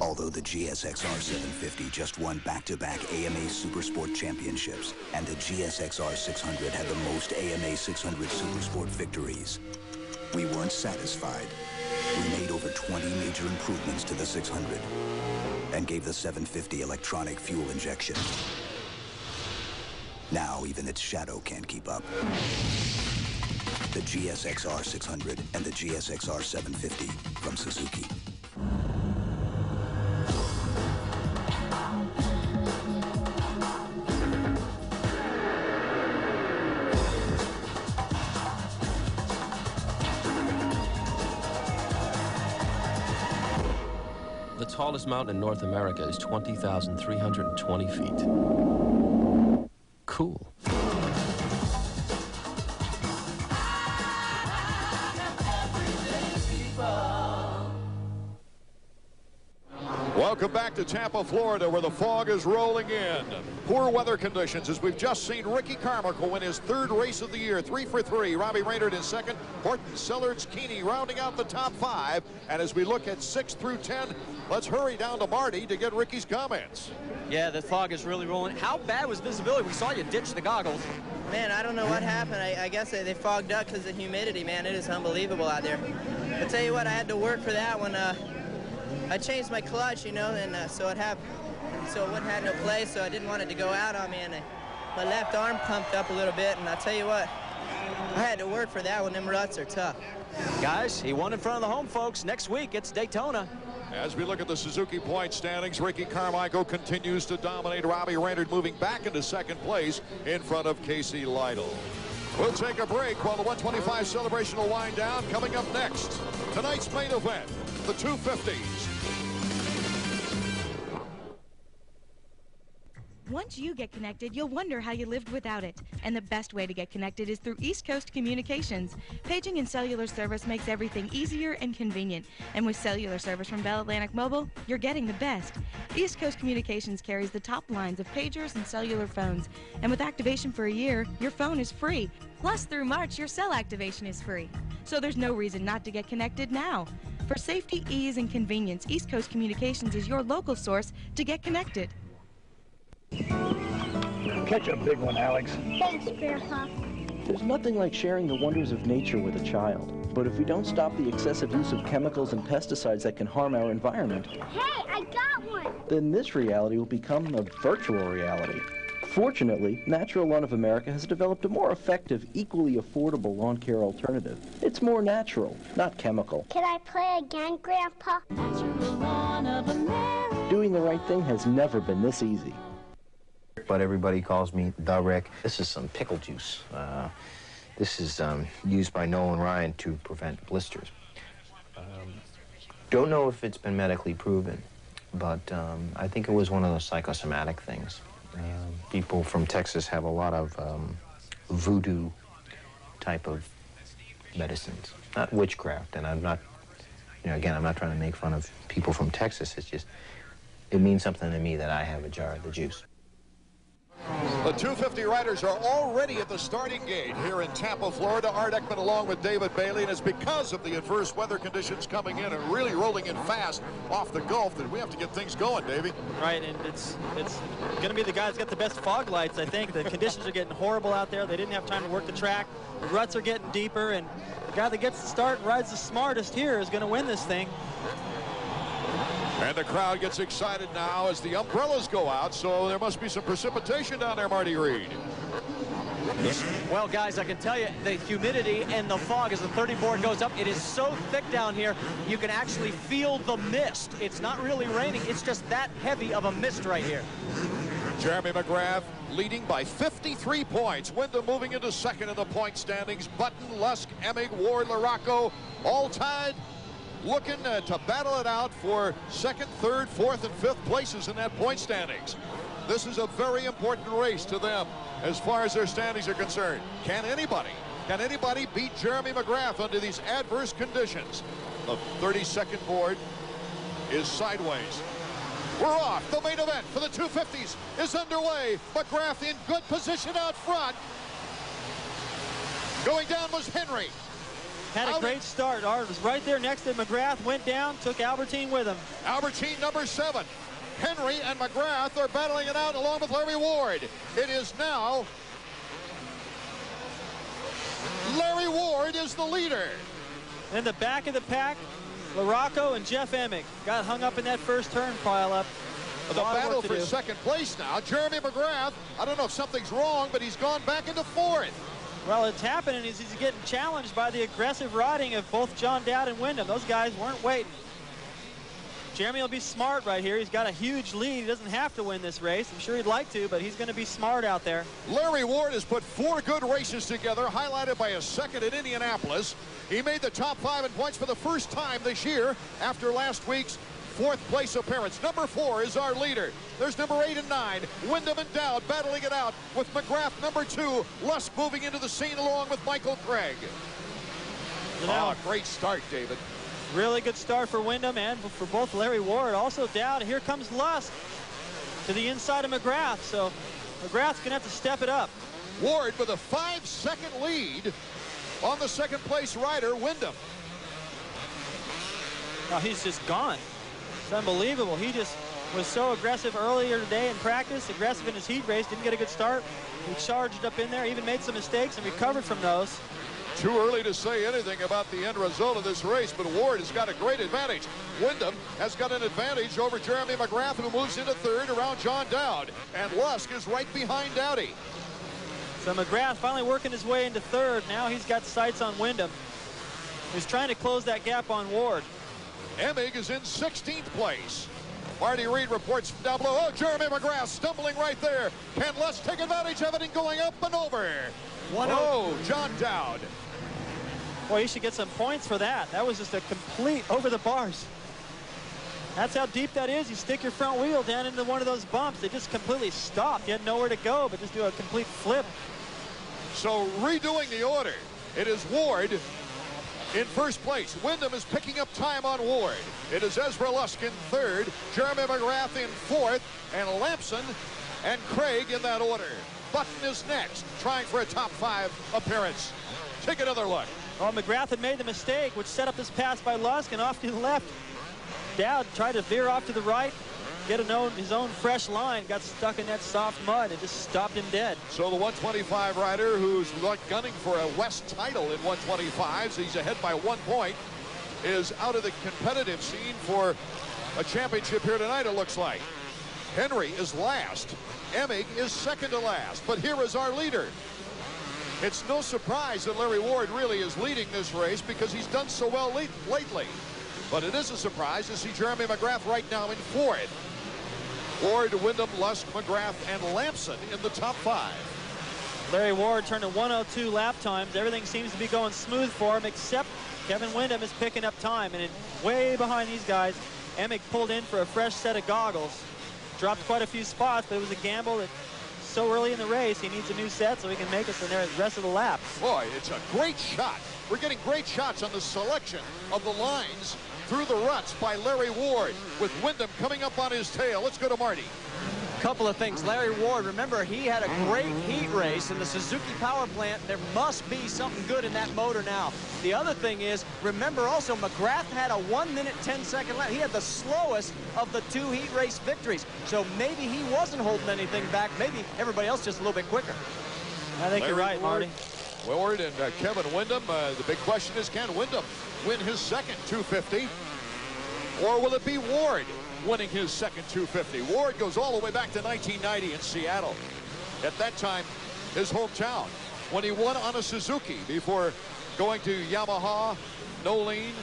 Although the GSX-R 750 just won back-to-back AMA Supersport championships, and the GSX-R 600 had the most AMA 600 Supersport victories, we weren't satisfied. We made over 20 major improvements to the 600 and gave the 750 electronic fuel injection. Now even its shadow can't keep up. The GSX-R 600 and the GSX-R 750 from Suzuki. The tallest mountain in North America is 20,320 feet. Cool. Welcome back to Tampa, Florida, where the fog is rolling in. Poor weather conditions as we've just seen Ricky Carmichael win his third race of the year, 3 for 3. Robbie Raynard in second, Horton, Sellards, Keeney rounding out the top 5. And as we look at 6 through 10, let's hurry down to Marty to get Ricky's comments. Yeah, the fog is really rolling. How bad was visibility? We saw you ditch the goggles. Man, I don't know what happened. I guess they fogged up because of the humidity, man. It is unbelievable out there. I tell you what, I had to work for that one. I changed my clutch, you know, and so it wouldn't have no play, so I didn't want it to go out on me, and my left arm pumped up a little bit, and I tell you what, I had to work for that one. Them ruts are tough. Guys, he won in front of the home folks. Next week, it's Daytona. As we look at the Suzuki point standings, Ricky Carmichael continues to dominate. Robbie Raynard moving back into second place in front of Casey Lytle. We'll take a break while the 125 celebration will wind down. Coming up next, tonight's main event, the 250s. Once you get connected, you'll wonder how you lived without it. And the best way to get connected is through East Coast Communications. Paging and cellular service makes everything easier and convenient. And with cellular service from Bell Atlantic Mobile, you're getting the best. East Coast Communications carries the top lines of pagers and cellular phones. And with activation for a year, your phone is free. Plus, through March, your cell activation is free. So there's no reason not to get connected now. For safety, ease, and convenience, East Coast Communications is your local source to get connected. Catch a big one, Alex. Thanks, Grandpa. There's nothing like sharing the wonders of nature with a child. But if we don't stop the excessive use of chemicals and pesticides that can harm our environment, Hey, I got one! then this reality will become a virtual reality. Fortunately, Natural Lawn of America has developed a more effective, equally affordable lawn care alternative. It's more natural, not chemical. Can I play again, Grandpa? Natural Lawn of America. Doing the right thing has never been this easy. But everybody calls me the Rick. This is some pickle juice. This is used by Noel and Ryan to prevent blisters. Don't know if it's been medically proven, but I think it was one of those psychosomatic things. People from Texas have a lot of voodoo type of medicines, not witchcraft. And I'm not, again, I'm not trying to make fun of people from Texas. It's just, it means something to me that I have a jar of the juice. The 250 riders are already at the starting gate here in Tampa, Florida. Art Ekman along with David Bailey, and it's because of the adverse weather conditions coming in and really rolling in fast off the Gulf that we have to get things going, Davey. Right, and it's going to be the guy that's got the best fog lights, I think. The conditions are getting horrible out there. They didn't have time to work the track. The ruts are getting deeper, and the guy that gets the start and rides the smartest here is going to win this thing. And the crowd gets excited now as the umbrellas go out, so there must be some precipitation down there, Marty Reed. Well, guys, I can tell you the humidity and the fog as the 30 board goes up, it is so thick down here, you can actually feel the mist. It's not really raining. It's just that heavy of a mist right here. Jeremy McGrath leading by 53 points. Wyndham moving into second in the point standings. Button, Lusk, Emig, Ward, Larocco, all tied. Looking to battle it out for second, third, fourth, and fifth places in that point standings. This is a very important race to them as far as their standings are concerned. Can anybody beat Jeremy McGrath under these adverse conditions? The 32nd board is sideways. We're off. The main event for the 250s is underway. McGrath in good position out front. Going down was Henry. Had a great start. Art was right there next to McGrath, went down, took Albertine with him. Albertine number 7. Henry and McGrath are battling it out along with Larry Ward. It is now Larry Ward is the leader. In the back of the pack, Larocco and Jeff Emig got hung up in that first turn pile up. The battle for second place now. Jeremy McGrath, I don't know if something's wrong, but he's gone back into fourth. Well, it's happening. He's getting challenged by the aggressive riding of both John Dowd and Wyndham. Those guys weren't waiting. Jeremy will be smart right here. He's got a huge lead. He doesn't have to win this race. I'm sure he'd like to, but he's going to be smart out there. Larry Ward has put 4 good races together, highlighted by a second at Indianapolis. He made the top 5 in points for the first time this year after last week's 4th place appearance. Number 4 is our leader. There's number 8 and 9. Wyndham and Dowd battling it out with McGrath number 2. Lusk moving into the scene along with Michael Craig. Great start, David. Really good start for Wyndham and for both Larry Ward. Also Dowd. Here comes Lusk to the inside of McGrath. So McGrath's going to have to step it up. Ward with a 5-second lead on the second place rider, Wyndham. Oh, he's just gone. It's unbelievable. He just was so aggressive earlier today in practice, aggressive in his heat race, didn't get a good start. He charged up in there, even made some mistakes and recovered from those. Too early to say anything about the end result of this race, but Ward has got a great advantage. Wyndham has got an advantage over Jeremy McGrath, who moves into third around John Dowd, and Lusk is right behind Dowdy. So McGrath finally working his way into third. Now he's got sights on Wyndham. He's trying to close that gap on Ward. Emig is in 16th place. Marty Reed reports from down below. Oh, Jeremy McGrath stumbling right there. Can Lusk take advantage of it and going up and over? John Dowd. Boy, he should get some points for that. That was just a complete over the bars. That's how deep that is. You stick your front wheel down into one of those bumps. They just completely stopped. You had nowhere to go but just do a complete flip. So redoing the order, it is Ward in first place. Wyndham is picking up time on Ward. It is Ezra Lusk in third, Jeremy McGrath in fourth, and Lampson and Craig in that order. Button is next, trying for a top 5 appearance. Take another look. Well, McGrath had made the mistake, which set up this pass by Lusk, and off to the left. Dowd tried to veer off to the right, get his own fresh line, got stuck in that soft mud and just stopped him dead. So the 125 rider, who's like gunning for a West title in 125s, he's ahead by 1 point, is out of the competitive scene for a championship here tonight, it looks like. Henry is last. Emig is second to last, but here is our leader. It's no surprise that Larry Ward really is leading this race because he's done so well lately. But it is a surprise to see Jeremy McGrath right now in fourth. Ward, Wyndham, Lusk, McGrath, and Lampson in the top 5. Larry Ward turned to 102 lap times. Everything seems to be going smooth for him, except Kevin Wyndham is picking up time. And way behind these guys, Emig pulled in for a fresh set of goggles. Dropped quite a few spots, but it was a gamble that so early in the race, he needs a new set so he can make it for the rest of the laps. Boy, it's a great shot. We're getting great shots on the selection of the lines through the ruts by Larry Ward, with Wyndham coming up on his tail. Let's go to Marty. Couple of things. Larry Ward, remember, he had a great heat race in the Suzuki power plant. There must be something good in that motor now. The other thing is, remember also, McGrath had a 1 minute 10-second lap. He had the slowest of the 2 heat race victories. So maybe he wasn't holding anything back. Maybe everybody else just a little bit quicker. I think you're right, Marty. Ward and Kevin Wyndham. The big question is, can Wyndham win his second 250? Or will it be Ward winning his second 250? Ward goes all the way back to 1990 in Seattle. At that time, his hometown, when he won on a Suzuki before going to Yamaha, no lean,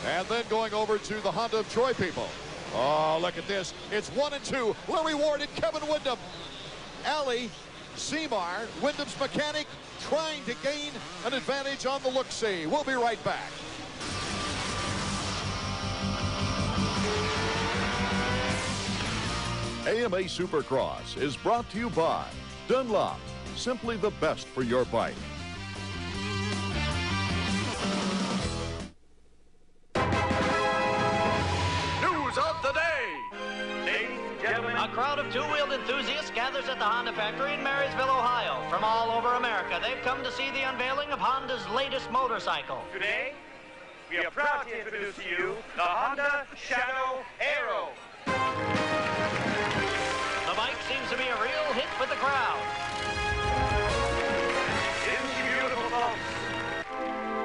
and then going over to the Honda of Troy people. Oh, look at this. It's 1 and 2. Larry Ward and Kevin Wyndham. Ali Seymour, Wyndham's mechanic, trying to gain an advantage on the look-see. We'll be right back. AMA Supercross is brought to you by Dunlop, simply the best for your bike. News of the day. Ladies and gentlemen, a crowd of two-wheeled enthusiasts gathers at the Honda factory in Marysville, Ohio. From all over America, they've come to see the unveiling of Honda's latest motorcycle. Today, we are proud to introduce to you the Honda Shadow Aero. The bike seems to be a real hit with the crowd. Isn't she beautiful, folks?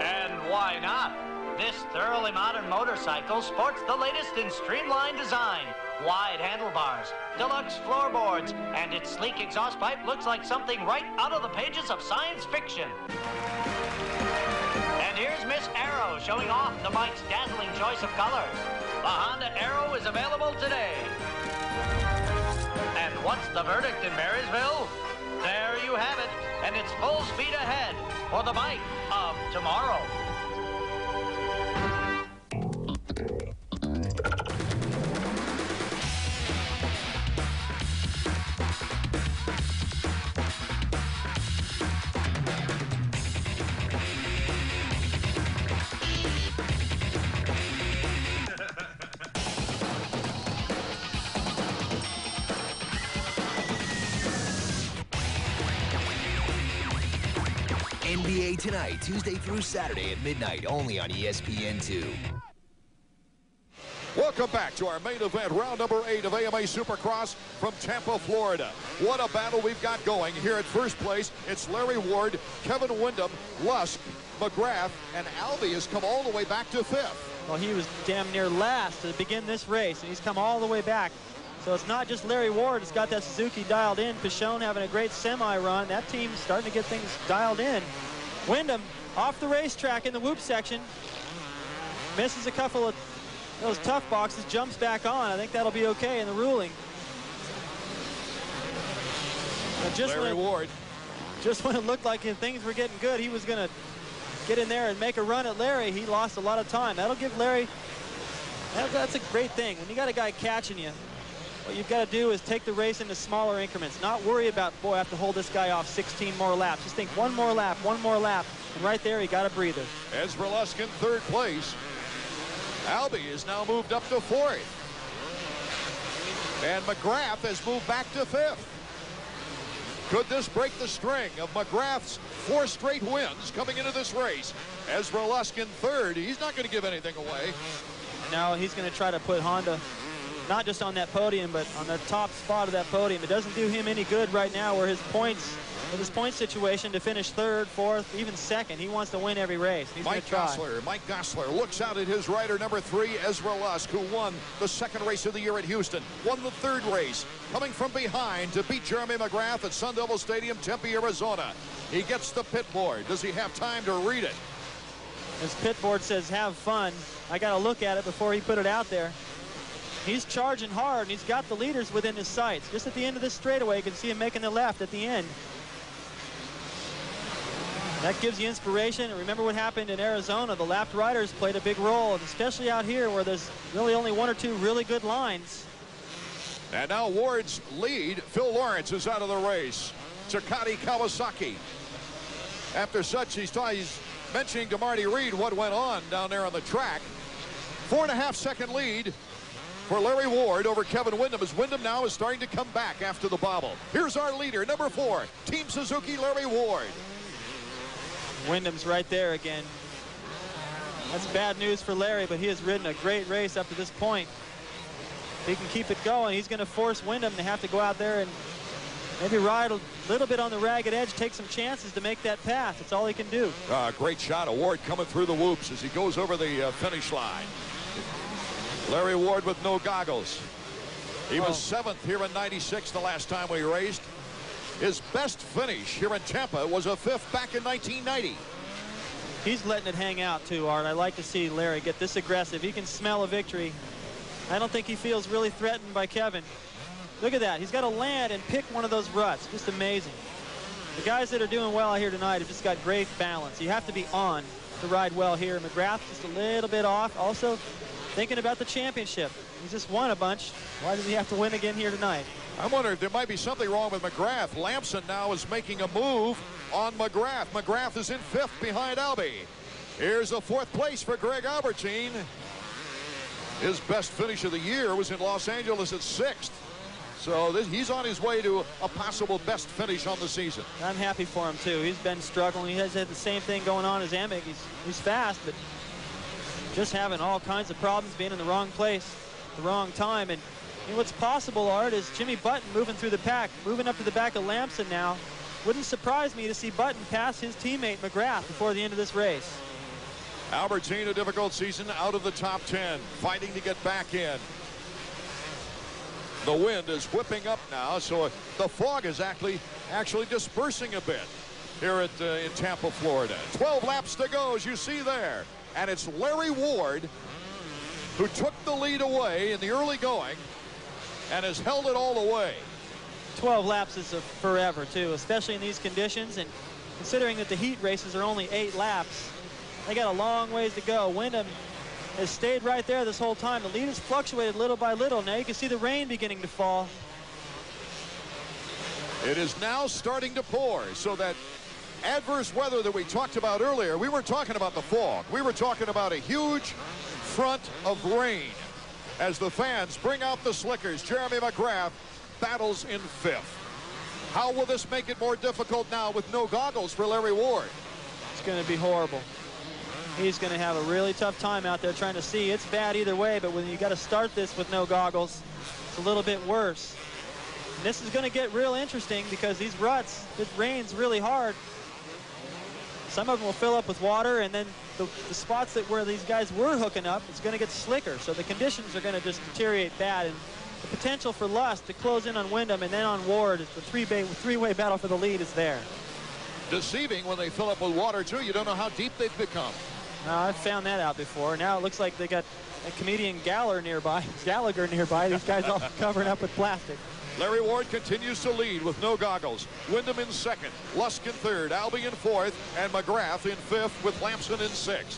And why not? This thoroughly incredibly modern motorcycle sports the latest in streamlined design. Wide handlebars, deluxe floorboards, and its sleek exhaust pipe looks like something right out of the pages of science fiction. And here's Miss Arrow showing off the bike's dazzling choice of colors. The Honda Arrow is available today. And what's the verdict in Marysville? There you have it, and it's full speed ahead for the bike of tomorrow. NBA Tonight, Tuesday through Saturday at midnight, only on ESPN2. Welcome back to our main event, round number 8 of AMA Supercross from Tampa, Florida. What a battle we've got going here at first place. It's Larry Ward, Kevin Windham, Lusk, McGrath, and Albee has come all the way back to 5th. Well, he was damn near last to begin this race, and he's come all the way back. So it's not just Larry Ward that's got that Suzuki dialed in. Pichon having a great semi-run. That team's starting to get things dialed in. Windham off the racetrack in the whoop section. Misses a couple of those tough boxes, jumps back on. I think that'll be okay in the ruling. Just Larry Ward. Just when it looked like things were getting good, he was going to get in there and make a run at Larry. He lost a lot of time. That'll give Larry, that's a great thing. When you got a guy catching you, what you've got to do is take the race into smaller increments. Not worry about, boy, I have to hold this guy off 16 more laps. Just think one more lap. And right there, he got a breather. Ezra Lusk in 3rd place. Albee is now moved up to 4th. And McGrath has moved back to 5th. Could this break the string of McGrath's 4 straight wins coming into this race? Ezra Lusk in 3rd. He's not going to give anything away. Now he's going to try to put Honda not just on that podium, but on the top spot of that podium. It doesn't do him any good right now where his points, with his point situation to finish 3rd, 4th, even 2nd. He wants to win every race. He's Mike Gosselaar looks out at his rider number 3, Ezra Lusk, who won the 2nd race of the year at Houston, won the 3rd race, coming from behind to beat Jeremy McGrath at Sun Devil Stadium, Tempe, Arizona. He gets the pit board. Does he have time to read it? His pit board says, have fun. I got to look at it before he put it out there. He's charging hard, and he's got the leaders within his sights. Just at the end of this straightaway, you can see him making the left at the end. That gives you inspiration. And remember what happened in Arizona. The lapped riders played a big role, and especially out here where there's really only 1 or 2 really good lines. And now Ward's lead. Phil Lawrence is out of the race. Takati Kawasaki. After such, he's mentioning to Marty Reed what went on down there on the track. 4.5-second lead for Larry Ward over Kevin Windham, as Windham now is starting to come back after the bobble. Here's our leader, number 4, Team Suzuki, Larry Ward. Windham's right there again. That's bad news for Larry, but he has ridden a great race up to this point. If he can keep it going, he's going to force Windham to have to go out there and maybe ride a little bit on the ragged edge, take some chances to make that pass. That's all he can do. Great shot of Ward coming through the whoops as he goes over the finish line. Larry Ward with no goggles. He was 7th here in '96 the last time we raced. His best finish here in Tampa was a 5th back in 1990. He's letting it hang out too, Art. I like to see Larry get this aggressive. He can smell a victory. I don't think he feels really threatened by Kevin. Look at that. He's got to land and pick one of those ruts. Just amazing. The guys that are doing well here tonight have just got great balance. You have to be on to ride well here. McGrath just a little bit off. Also thinking about the championship. He's just won a bunch. Why does he have to win again here tonight? I wonder if there might be something wrong with McGrath. Lamson now is making a move on McGrath. McGrath is in 5th behind Albee. Here's a 4th place for Greg Albertine. His best finish of the year was in Los Angeles at 6th. So he's on his way to a possible best finish on the season. I'm happy for him too. He's been struggling. He has had the same thing going on as Amick. He's fast, but just having all kinds of problems, being in the wrong place, the wrong time. And what's possible, Art, is Jimmy Button moving through the pack, moving up to the back of Lamson now. Wouldn't surprise me to see Button pass his teammate McGrath before the end of this race. Albertine, a difficult season, out of the top 10, fighting to get back in. The wind is whipping up now, so the fog is actually dispersing a bit here in Tampa, Florida. 12 laps to go, as you see there. And it's Larry Ward who took the lead away in the early going and has held it all the way. 12 laps is forever, too, especially in these conditions. And considering that the heat races are only 8 laps, they got a long ways to go. Wyndham has stayed right there this whole time. The lead has fluctuated little by little. Now you can see the rain beginning to fall. It is now starting to pour, so that adverse weather that we talked about earlier, we weren't talking about the fog. We were talking about a huge front of rain as the fans bring out the slickers. Jeremy McGrath battles in 5th. How will this make it more difficult now with no goggles for Larry Ward? It's going to be horrible. He's going to have a really tough time out there trying to see. It's bad either way, but when you got to start this with no goggles, it's a little bit worse. And this is going to get real interesting because these ruts, it rains really hard. Some of them will fill up with water, and then the spots where these guys were hooking up, it's going to get slicker. So the conditions are going to just deteriorate bad. And the potential for Lust to close in on Wyndham and then on Ward, the three-way battle for the lead is there. Deceiving when they fill up with water, too. You don't know how deep they've become. I've found that out before. Now it looks like they got a comedian Gallagher nearby. These guys all covering up with plastic. Larry Ward continues to lead with no goggles. Wyndham in 2nd, Lusk in 3rd, Albee in 4th, and McGrath in 5th with Lamson in 6th.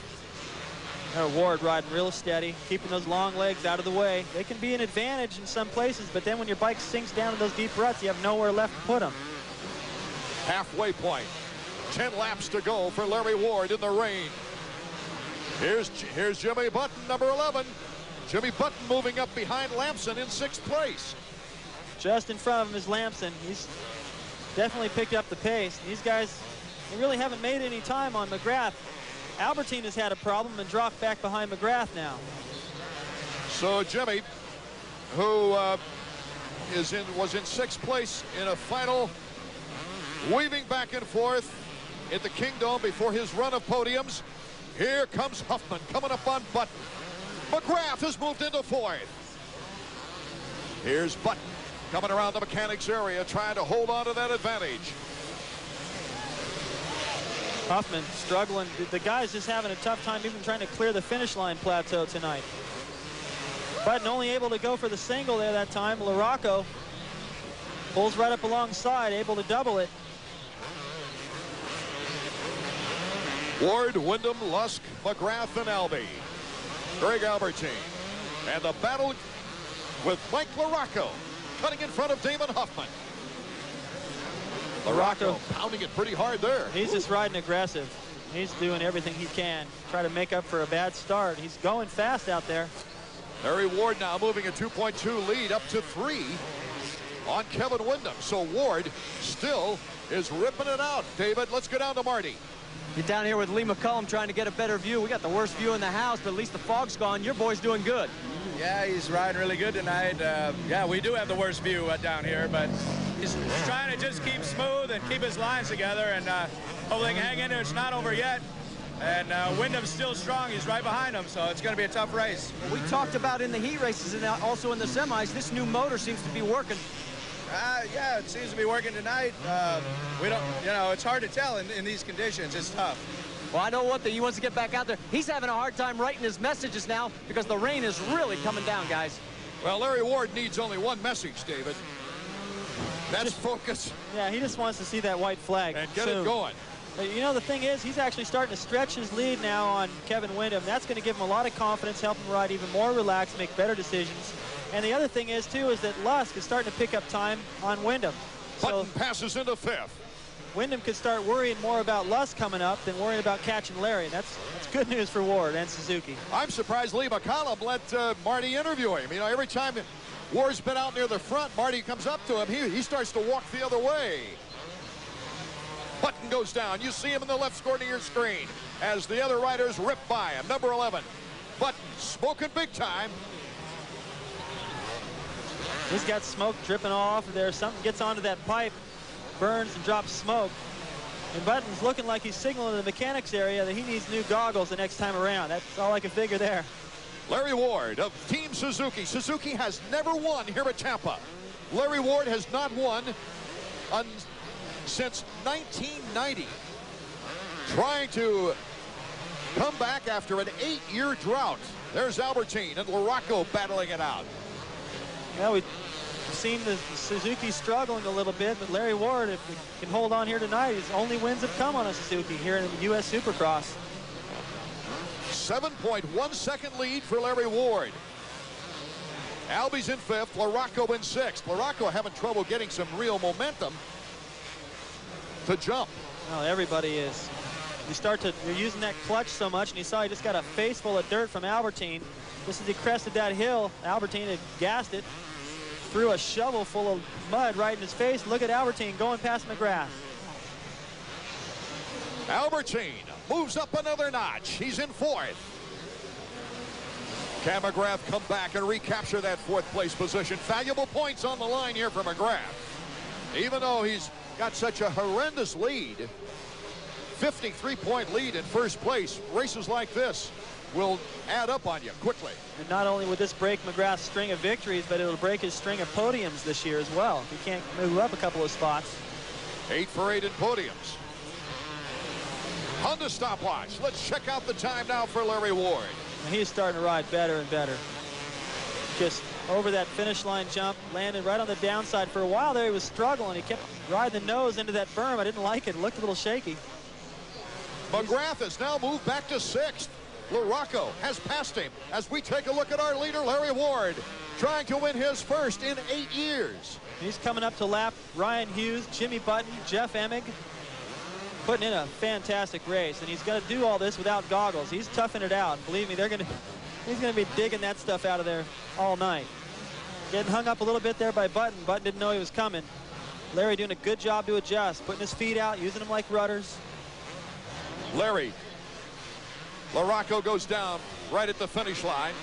Ward riding real steady, keeping those long legs out of the way. They can be an advantage in some places, but then when your bike sinks down in those deep ruts, you have nowhere left to put them. Halfway point. 10 laps to go for Larry Ward in the rain. Here's Jimmy Button, number 11. Jimmy Button moving up behind Lamson in 6th place. Just in front of him is Lamson. He's definitely picked up the pace. These guys, they really haven't made any time on McGrath. Albertine has had a problem and dropped back behind McGrath now. So Jimmy, who was in 6th place in a final, weaving back and forth at the Kingdome before his run of podiums. Here comes Huffman coming up on Button. McGrath has moved into 4th. Here's Button coming around the mechanics area, trying to hold on to that advantage. Huffman struggling. The guy's just having a tough time even trying to clear the finish line plateau tonight. Button only able to go for the single there that time. LaRocco pulls right up alongside, able to double it. Ward, Wyndham, Lusk, McGrath, and Albee. Greg Albertine. And the battle with Mike LaRocco cutting in front of Damon Huffman. LaRocco pounding it pretty hard there. He's just riding aggressive. He's doing everything he can. Try to make up for a bad start. He's going fast out there. Larry Ward now moving a 2.2 lead up to 3 on Kevin Wyndham. So Ward still is ripping it out. David, let's go down to Marty. Get down here with Lee McCullum trying to get a better view. We got the worst view in the house, but at least the fog's gone. Your boy's doing good. Yeah, he's riding really good tonight. Yeah, we do have the worst view down here, but he's trying to just keep smooth and keep his lines together, and hopefully they can hang in there. It's not over yet. And Wyndham's still strong. He's right behind him, so it's going to be a tough race. We talked about in the heat races and also in the semis, this new motor seems to be working. Yeah, it seems to be working tonight. We don't, it's hard to tell in these conditions. It's tough. Well, I know one thing. He wants to get back out there. He's having a hard time writing his messages now because the rain is really coming down, guys. Well, Larry Ward needs only one message, David. That's focus. Yeah, he just wants to see that white flag. And get it going. You know, the thing is, he's actually starting to stretch his lead now on Kevin Wyndham. That's going to give him a lot of confidence, help him ride even more relaxed, make better decisions. And the other thing is, too, is that Lusk is starting to pick up time on Wyndham. Button passes into 5th. Wyndham could start worrying more about Lusk coming up than worrying about catching Larry. That's good news for Ward and Suzuki. I'm surprised Lee McCollum let Marty interview him. You know, every time Ward's been out near the front, Marty comes up to him, he starts to walk the other way. Button goes down. You see him in the left corner of your screen as the other riders rip by him. Number 11, Button smoking big time. He's got smoke dripping off there. Something gets onto that pipe, burns and drops smoke. And Button's looking like he's signaling in the mechanics area that he needs new goggles the next time around. That's all I can figure there. Larry Ward of Team Suzuki. Suzuki has never won here at Tampa. Larry Ward has not won since 1990. Trying to come back after an 8-year drought. There's Albertine and LaRocco battling it out. Well, we've seen the Suzuki struggling a little bit, but Larry Ward, if he can hold on here tonight, his only wins have come on a Suzuki here in the U.S. Supercross. 7.1 second lead for Larry Ward. Albie's in 5th, LaRocco in 6th. LaRocco having trouble getting some real momentum to jump. Well, everybody is. You're using that clutch so much, and you saw he just got a face full of dirt from Albertine. Just as he crested that hill, Albertine had gassed it, threw a shovel full of mud right in his face. Look at Albertine going past McGrath. Albertine moves up another notch. He's in 4th. Can McGrath come back and recapture that 4th place position? Valuable points on the line here for McGrath. Even though he's got such a horrendous lead, 53-point lead in 1st place, races like this will add up on you quickly. And not only would this break McGrath's string of victories, but it'll break his string of podiums this year as well. He can't move up a couple of spots. 8 for 8 in podiums. Honda stopwatch. Let's check out the time now for Larry Ward. And he's starting to ride better and better. Just over that finish line jump, landed right on the downside. For a while there, he was struggling. He kept riding the nose into that berm. I didn't like it. It looked a little shaky. McGrath has now moved back to 6th. LaRocco has passed him as we take a look at our leader, Larry Ward, trying to win his first in 8 years. He's coming up to lap Ryan Hughes, Jimmy Button, Jeff Emig, putting in a fantastic race. And he's going to do all this without goggles. He's toughing it out. Believe me, he's going to be digging that stuff out of there all night. Getting hung up a little bit there by Button. Button didn't know he was coming. Larry doing a good job to adjust, putting his feet out, using them like rudders. Larry. LaRocco goes down right at the finish line.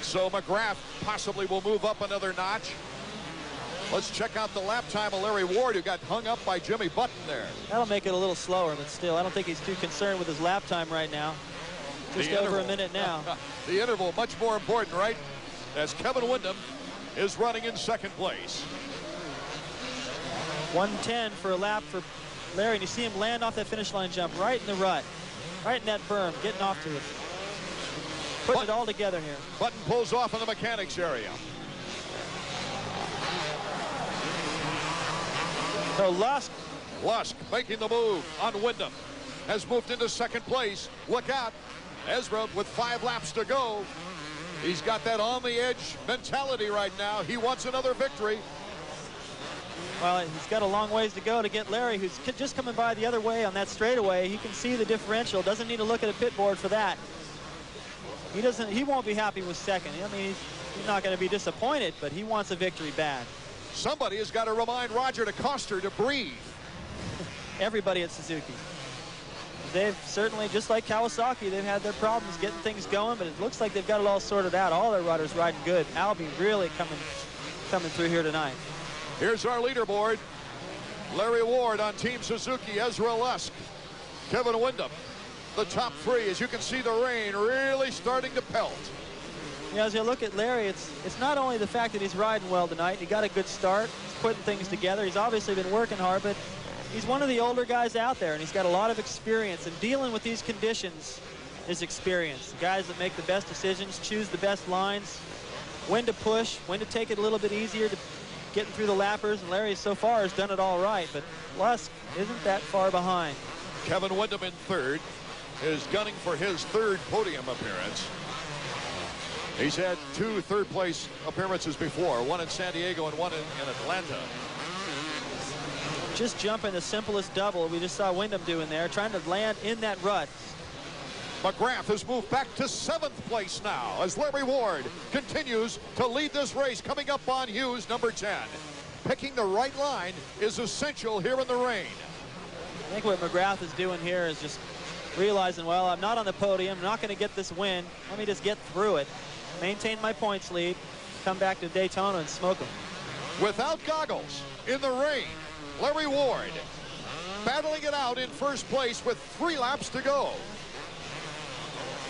So McGrath possibly will move up another notch. Let's check out the lap time of Larry Ward, who got hung up by Jimmy Button there. That'll make it a little slower, but still, I don't think he's too concerned with his lap time right now. Just over a minute now. The interval much more important, right? As Kevin Windham is running in 2nd place. 1:10 for a lap for Larry, and you see him land off that finish line jump right in the rut, right in that berm, getting off to it. Putting it all together here. Button pulls off in the mechanics area. So Lusk making the move on Windham. Has moved into 2nd place. Look out. Ezra with 5 laps to go. He's got that on the edge mentality right now. He wants another victory. Well, he's got a long ways to go to get Larry, who's just coming by the other way on that straightaway. He can see the differential. Doesn't need to look at a pit board for that. He won't be happy with 2nd. I mean, he's not going to be disappointed, but he wants a victory bad. Somebody has got to remind Roger DeCoster to breathe. Everybody at Suzuki. They've certainly, just like Kawasaki, they've had their problems getting things going, but it looks like they've got it all sorted out. All their rudders riding good. Albie really coming through here tonight. Here's our leaderboard. Larry Ward on Team Suzuki, Ezra Lusk, Kevin Windham. The top 3, as you can see, the rain really starting to pelt. Yeah, as you look at Larry, it's not only the fact that he's riding well tonight. He got a good start. He's putting things together. He's obviously been working hard, but he's one of the older guys out there, and he's got a lot of experience. And dealing with these conditions is experience. The guys that make the best decisions, choose the best lines, when to push, when to take it a little bit easier to getting through the lappers. And Larry so far has done it all right, but Lusk isn't that far behind. Kevin Windham in 3rd is gunning for his 3rd podium appearance. He's had 2 third-place appearances before, one in San Diego and one in Atlanta. Just jumping the simplest double we just saw Windham doing there, trying to land in that rut. McGrath has moved back to 7th place now as Larry Ward continues to lead this race, coming up on Hughes, number 10. Picking the right line is essential here in the rain. I think what McGrath is doing here is just realizing, well, I'm not on the podium, I'm not going to get this win. Let me just get through it, maintain my points lead, come back to Daytona and smoke them. Without goggles, in the rain, Larry Ward. battling it out in first place with 3 laps to go.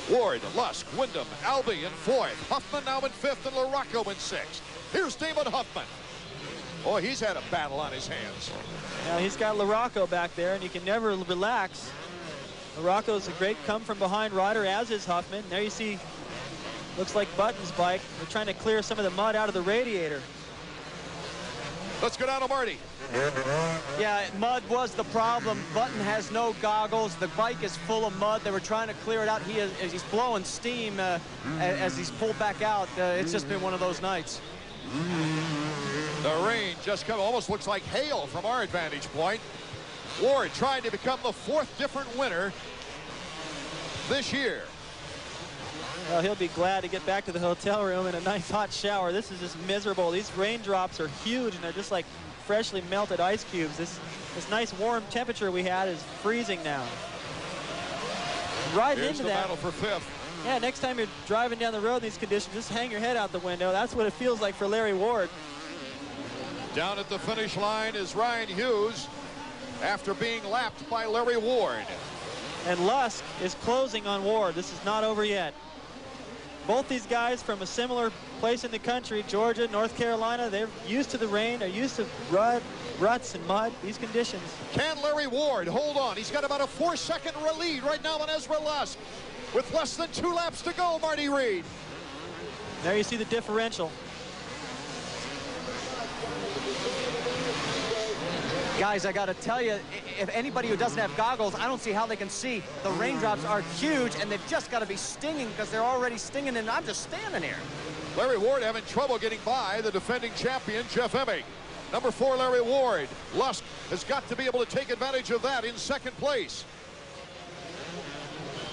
Ward, Lusk, Wyndham, Albee in 4th. Huffman now in 5th and LaRocco in 6th. Here's David Huffman. Oh, he's had a battle on his hands. Now he's got LaRocco back there, and you can never relax. LaRocco's a great come-from-behind rider, as is Huffman. There you see, looks like Button's bike. They're trying to clear some of the mud out of the radiator. Let's go down to Marty. Yeah, mud was the problem. Button has no goggles. The bike is full of mud. They were trying to clear it out. He's blowing steam as he's pulled back out. It's just been one of those nights. The rain just almost looks like hail from our vantage point. Ward trying to become the 4th different winner this year. Well, he'll be glad to get back to the hotel room in a nice hot shower. This is just miserable. These raindrops are huge, and they're just like freshly melted ice cubes. This nice warm temperature we had is freezing now. Right Here's into the that. battle for 5th. Yeah, next time you're driving down the road in these conditions, just hang your head out the window. That's what it feels like for Larry Ward. Down at the finish line is Ryan Hughes after being lapped by Larry Ward. And Lusk is closing on Ward. This is not over yet. Both these guys from a similar place in the country, Georgia, North Carolina, they're used to the rain, they're used to ruts and mud, these conditions. Can Larry Ward hold on? He's got about a 4-second lead right now on Ezra Lusk. With less than 2 laps to go, Marty Reed. There you see the differential. Guys, I got to tell you, if anybody who doesn't have goggles, I don't see how they can see. The raindrops are huge, and they've just got to be stinging because they're already stinging, and I'm just standing here. Larry Ward having trouble getting by the defending champion, Jeff Emig. Number 4, Larry Ward. Lusk has got to be able to take advantage of that in 2nd place.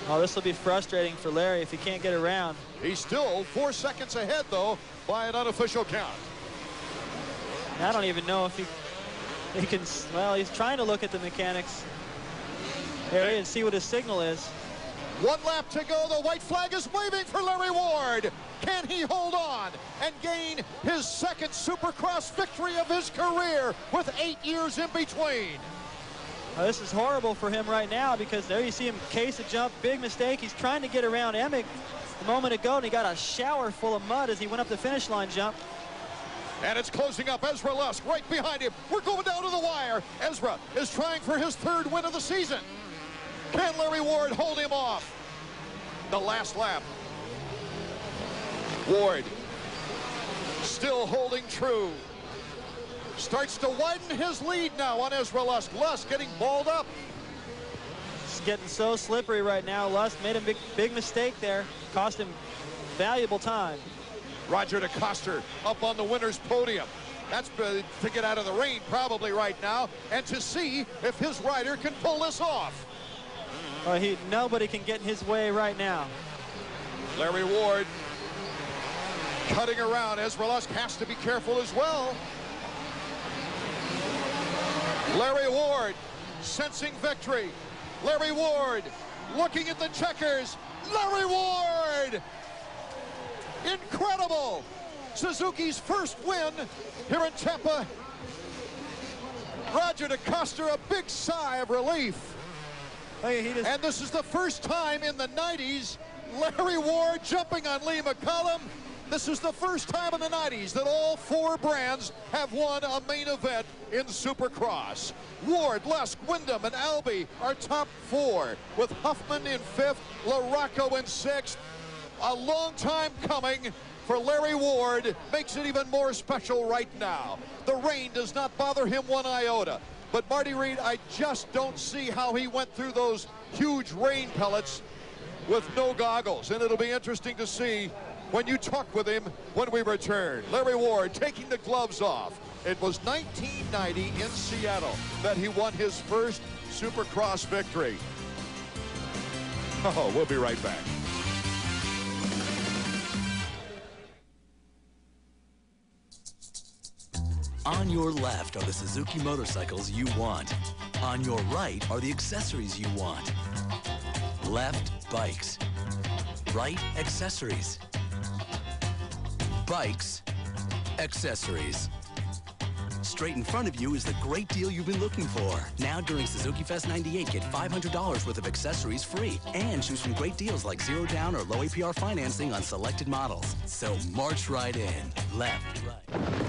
Oh, this will be frustrating for Larry if he can't get around. He's still 4 seconds ahead, though, by an unofficial count. I don't even know if he can, well, he's trying to look at the mechanics area and see what his signal is. 1 lap to go. The white flag is waving for Larry Ward. Can he hold on and gain his 2nd Supercross victory of his career with 8 years in between? This is horrible for him right now because there you see him case a jump, big mistake. He's trying to get around Emig a moment ago, and he got a shower full of mud as he went up the finish line jump. And it's closing up. Ezra Lusk right behind him. We're going down to the wire. Ezra is trying for his 3rd win of the season. Can Larry Ward hold him off? The last lap. Ward still holding true. Starts to widen his lead now on Ezra Lusk. Lusk getting balled up. It's getting so slippery right now. Lusk made a big mistake there. Cost him valuable time. Roger DeCoster up on the winner's podium. That's to get out of the rain probably right now and to see if his rider can pull this off. Nobody can get in his way right now. Larry Ward cutting around. Ezra Lusk has to be careful as well. Larry Ward sensing victory. Larry Ward looking at the checkers. Larry Ward! Incredible! Suzuki's first win here in Tampa. Roger DeCoster, a big sigh of relief. And this is the first time in the 90s Larry Ward jumping on Lee McCollum. This is the first time in the 90s that all 4 brands have won a main event in Supercross. Ward, Lusk, Wyndham, and Albee are top 4, with Huffman in 5th, LaRocco in 6th. A long time coming for Larry Ward makes it even more special right now. The rain does not bother him one iota. But Marty Reed, I just don't see how he went through those huge rain pellets with no goggles. And it'll be interesting to see when you talk with him when we return. Larry Ward taking the gloves off. It was 1990 in Seattle that he won his first Supercross victory. Oh, we'll be right back. On your left are the Suzuki motorcycles you want. On your right are the accessories you want. Left, bikes. Right, accessories. Bikes, accessories. Straight in front of you is the great deal you've been looking for. Now during Suzuki Fest 98, get $500 worth of accessories free and choose from great deals like 0 down or low APR financing on selected models. So march right in. Left, right.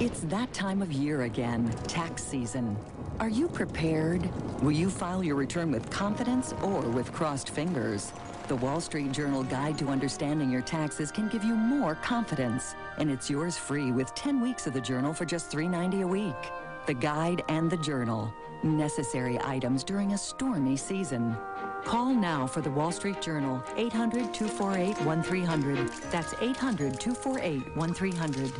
It's that time of year again, tax season. Are you prepared? Will you file your return with confidence or with crossed fingers? The Wall Street Journal Guide to Understanding Your Taxes can give you more confidence. And it's yours free with 10 weeks of the journal for just $3.90 a week. The Guide and the Journal. Necessary items during a stormy season. Call now for the Wall Street Journal, 800-248-1300. That's 800-248-1300.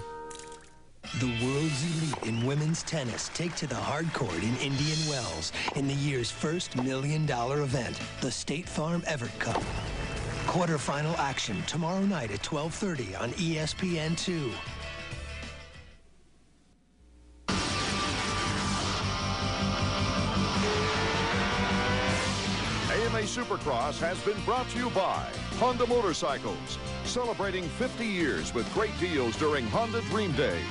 The world's elite in women's tennis take to the hard court in Indian Wells in the year's first $1 million event, the State Farm Everett Cup. Quarterfinal action tomorrow night at 12:30 on ESPN2. AMA Supercross has been brought to you by Honda Motorcycles, celebrating 50 years with great deals during Honda Dream Days.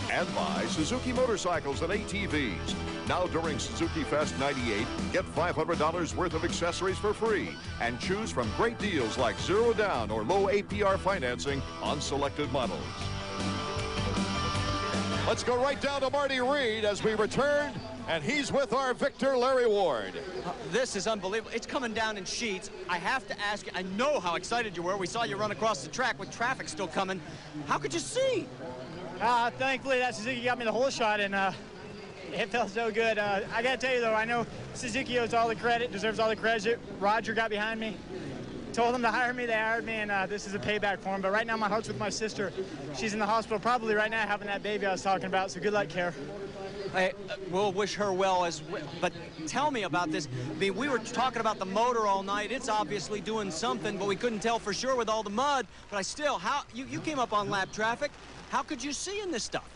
And by Suzuki Motorcycles and ATVs. Now during Suzuki Fest 98, get $500 worth of accessories for free and choose from great deals like 0 down or low APR financing on selected models. Let's go right down to Marty Reed as we return, and he's with our victor, Larry Ward. This is unbelievable. It's coming down in sheets. I have to ask you, I know how excited you were. We saw you run across the track with traffic still coming. How could you see? Thankfully, that Suzuki got me the whole shot, and it felt so good. I got to tell you, though, I know Suzuki owes all the credit, deserves all the credit. Roger got behind me, told them to hire me. They hired me, and this is a payback for them. But right now, my heart's with my sister. She's in the hospital probably right now having that baby I was talking about, so good luck, Kara. Hey, we'll wish her well, but tell me about this. I mean, we were talking about the motor all night. It's obviously doing something, but we couldn't tell for sure with all the mud. But you came up on lap traffic. How could you see in this stuff?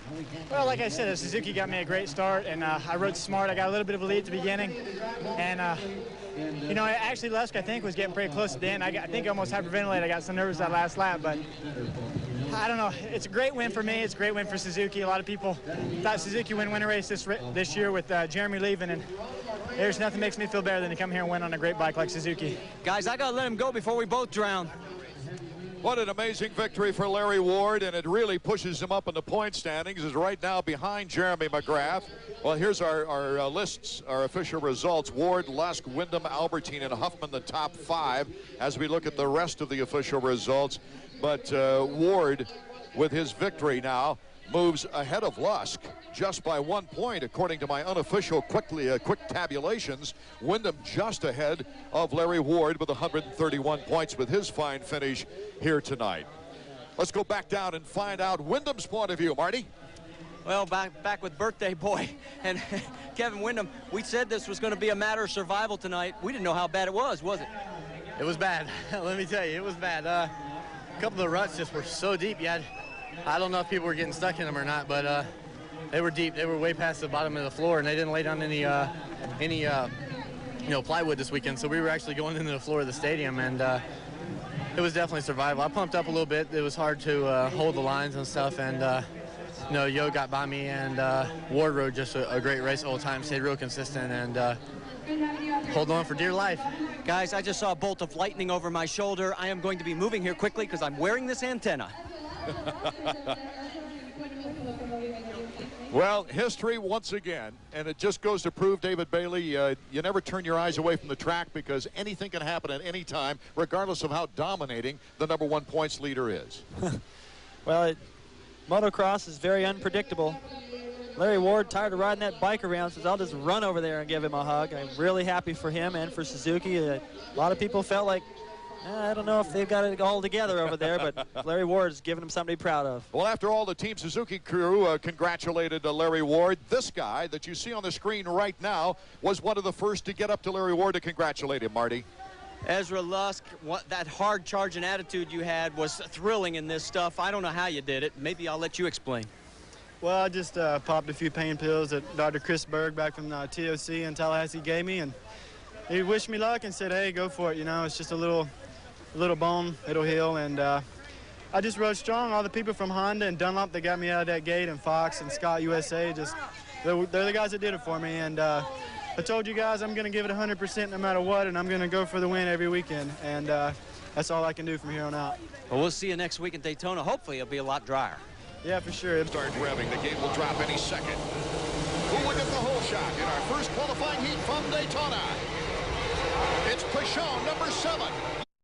Well, like I said, Suzuki got me a great start, and I rode smart. I got a little bit of a lead at the beginning, and you know, actually, Lusk, I think, was getting pretty close at the end. I think I almost hyperventilated. I got so nervous that last lap, but I don't know. It's a great win for me. It's a great win for Suzuki. A lot of people thought Suzuki would win a race this year with Jeremy leaving, and there's nothing makes me feel better than to come here and win on a great bike like Suzuki. Guys, I got to let him go before we both drown. What an amazing victory for Larry Ward, and it really pushes him up in the point standings. Is right now behind Jeremy McGrath. Well, here's our lists, our official results. Ward, Lusk, Wyndham, Albertine, and Huffman, the top 5, as we look at the rest of the official results. But Ward, with his victory now, moves ahead of Lusk just by 1 point, according to my unofficial quick tabulations. Wyndham just ahead of Larry Ward with 131 points with his fine finish here tonight. Let's go back down and find out Wyndham's point of view, Marty. Well, back with birthday boy and Kevin Wyndham, we said this was going to be a matter of survival tonight. We didn't know how bad it was it? It was bad. Let me tell you, it was bad. A couple of the ruts just were so deep. I don't know if people were getting stuck in them or not, but they were deep. They were way past the bottom of the floor, and they didn't lay down any plywood this weekend. So we were actually going into the floor of the stadium, and it was definitely survival. I pumped up a little bit. It was hard to hold the lines and stuff, and Yo got by me, and Ward rode just a great race the whole time. Stayed real consistent, and hold on for dear life. Guys, I just saw a bolt of lightning over my shoulder. I am going to be moving here quickly because I'm wearing this antenna. Well, history once again, and it just goes to prove, David Bailey, you never turn your eyes away from the track because anything can happen at any time, regardless of how dominating the #1 points leader is. Well, motocross is very unpredictable. Larry Ward, tired of riding that bike around, says, I'll just run over there and give him a hug. I'm really happy for him and for Suzuki. A lot of people felt like, I don't know if they've got it all together over there, but Larry Ward is giving him something to be proud of. Well, after all, the Team Suzuki crew congratulated Larry Ward. This guy that you see on the screen right now was one of the first to get up to Larry Ward to congratulate him, Marty. Ezra Lusk, that hard charging attitude you had was thrilling in this stuff. I don't know how you did it. Maybe I'll let you explain. Well, I just popped a few pain pills that Dr. Chris Berg back from TOC in Tallahassee gave me, and he wished me luck and said, hey, go for it. You know, it's just a little bone, it'll heal. And I just rode strong. All the people from Honda and Dunlop that got me out of that gate, and Fox and Scott USA, just they're the guys that did it for me. And I told you guys I'm going to give it 100% no matter what, and I'm going to go for the win every weekend. And that's all I can do from here on out. Well, we'll see you next week in Daytona. Hopefully it'll be a lot drier. Yeah, for sure. Start revving. The gate will drop any second. Who will get the whole shot in our first qualifying heat from Daytona? It's Pichon, number 7.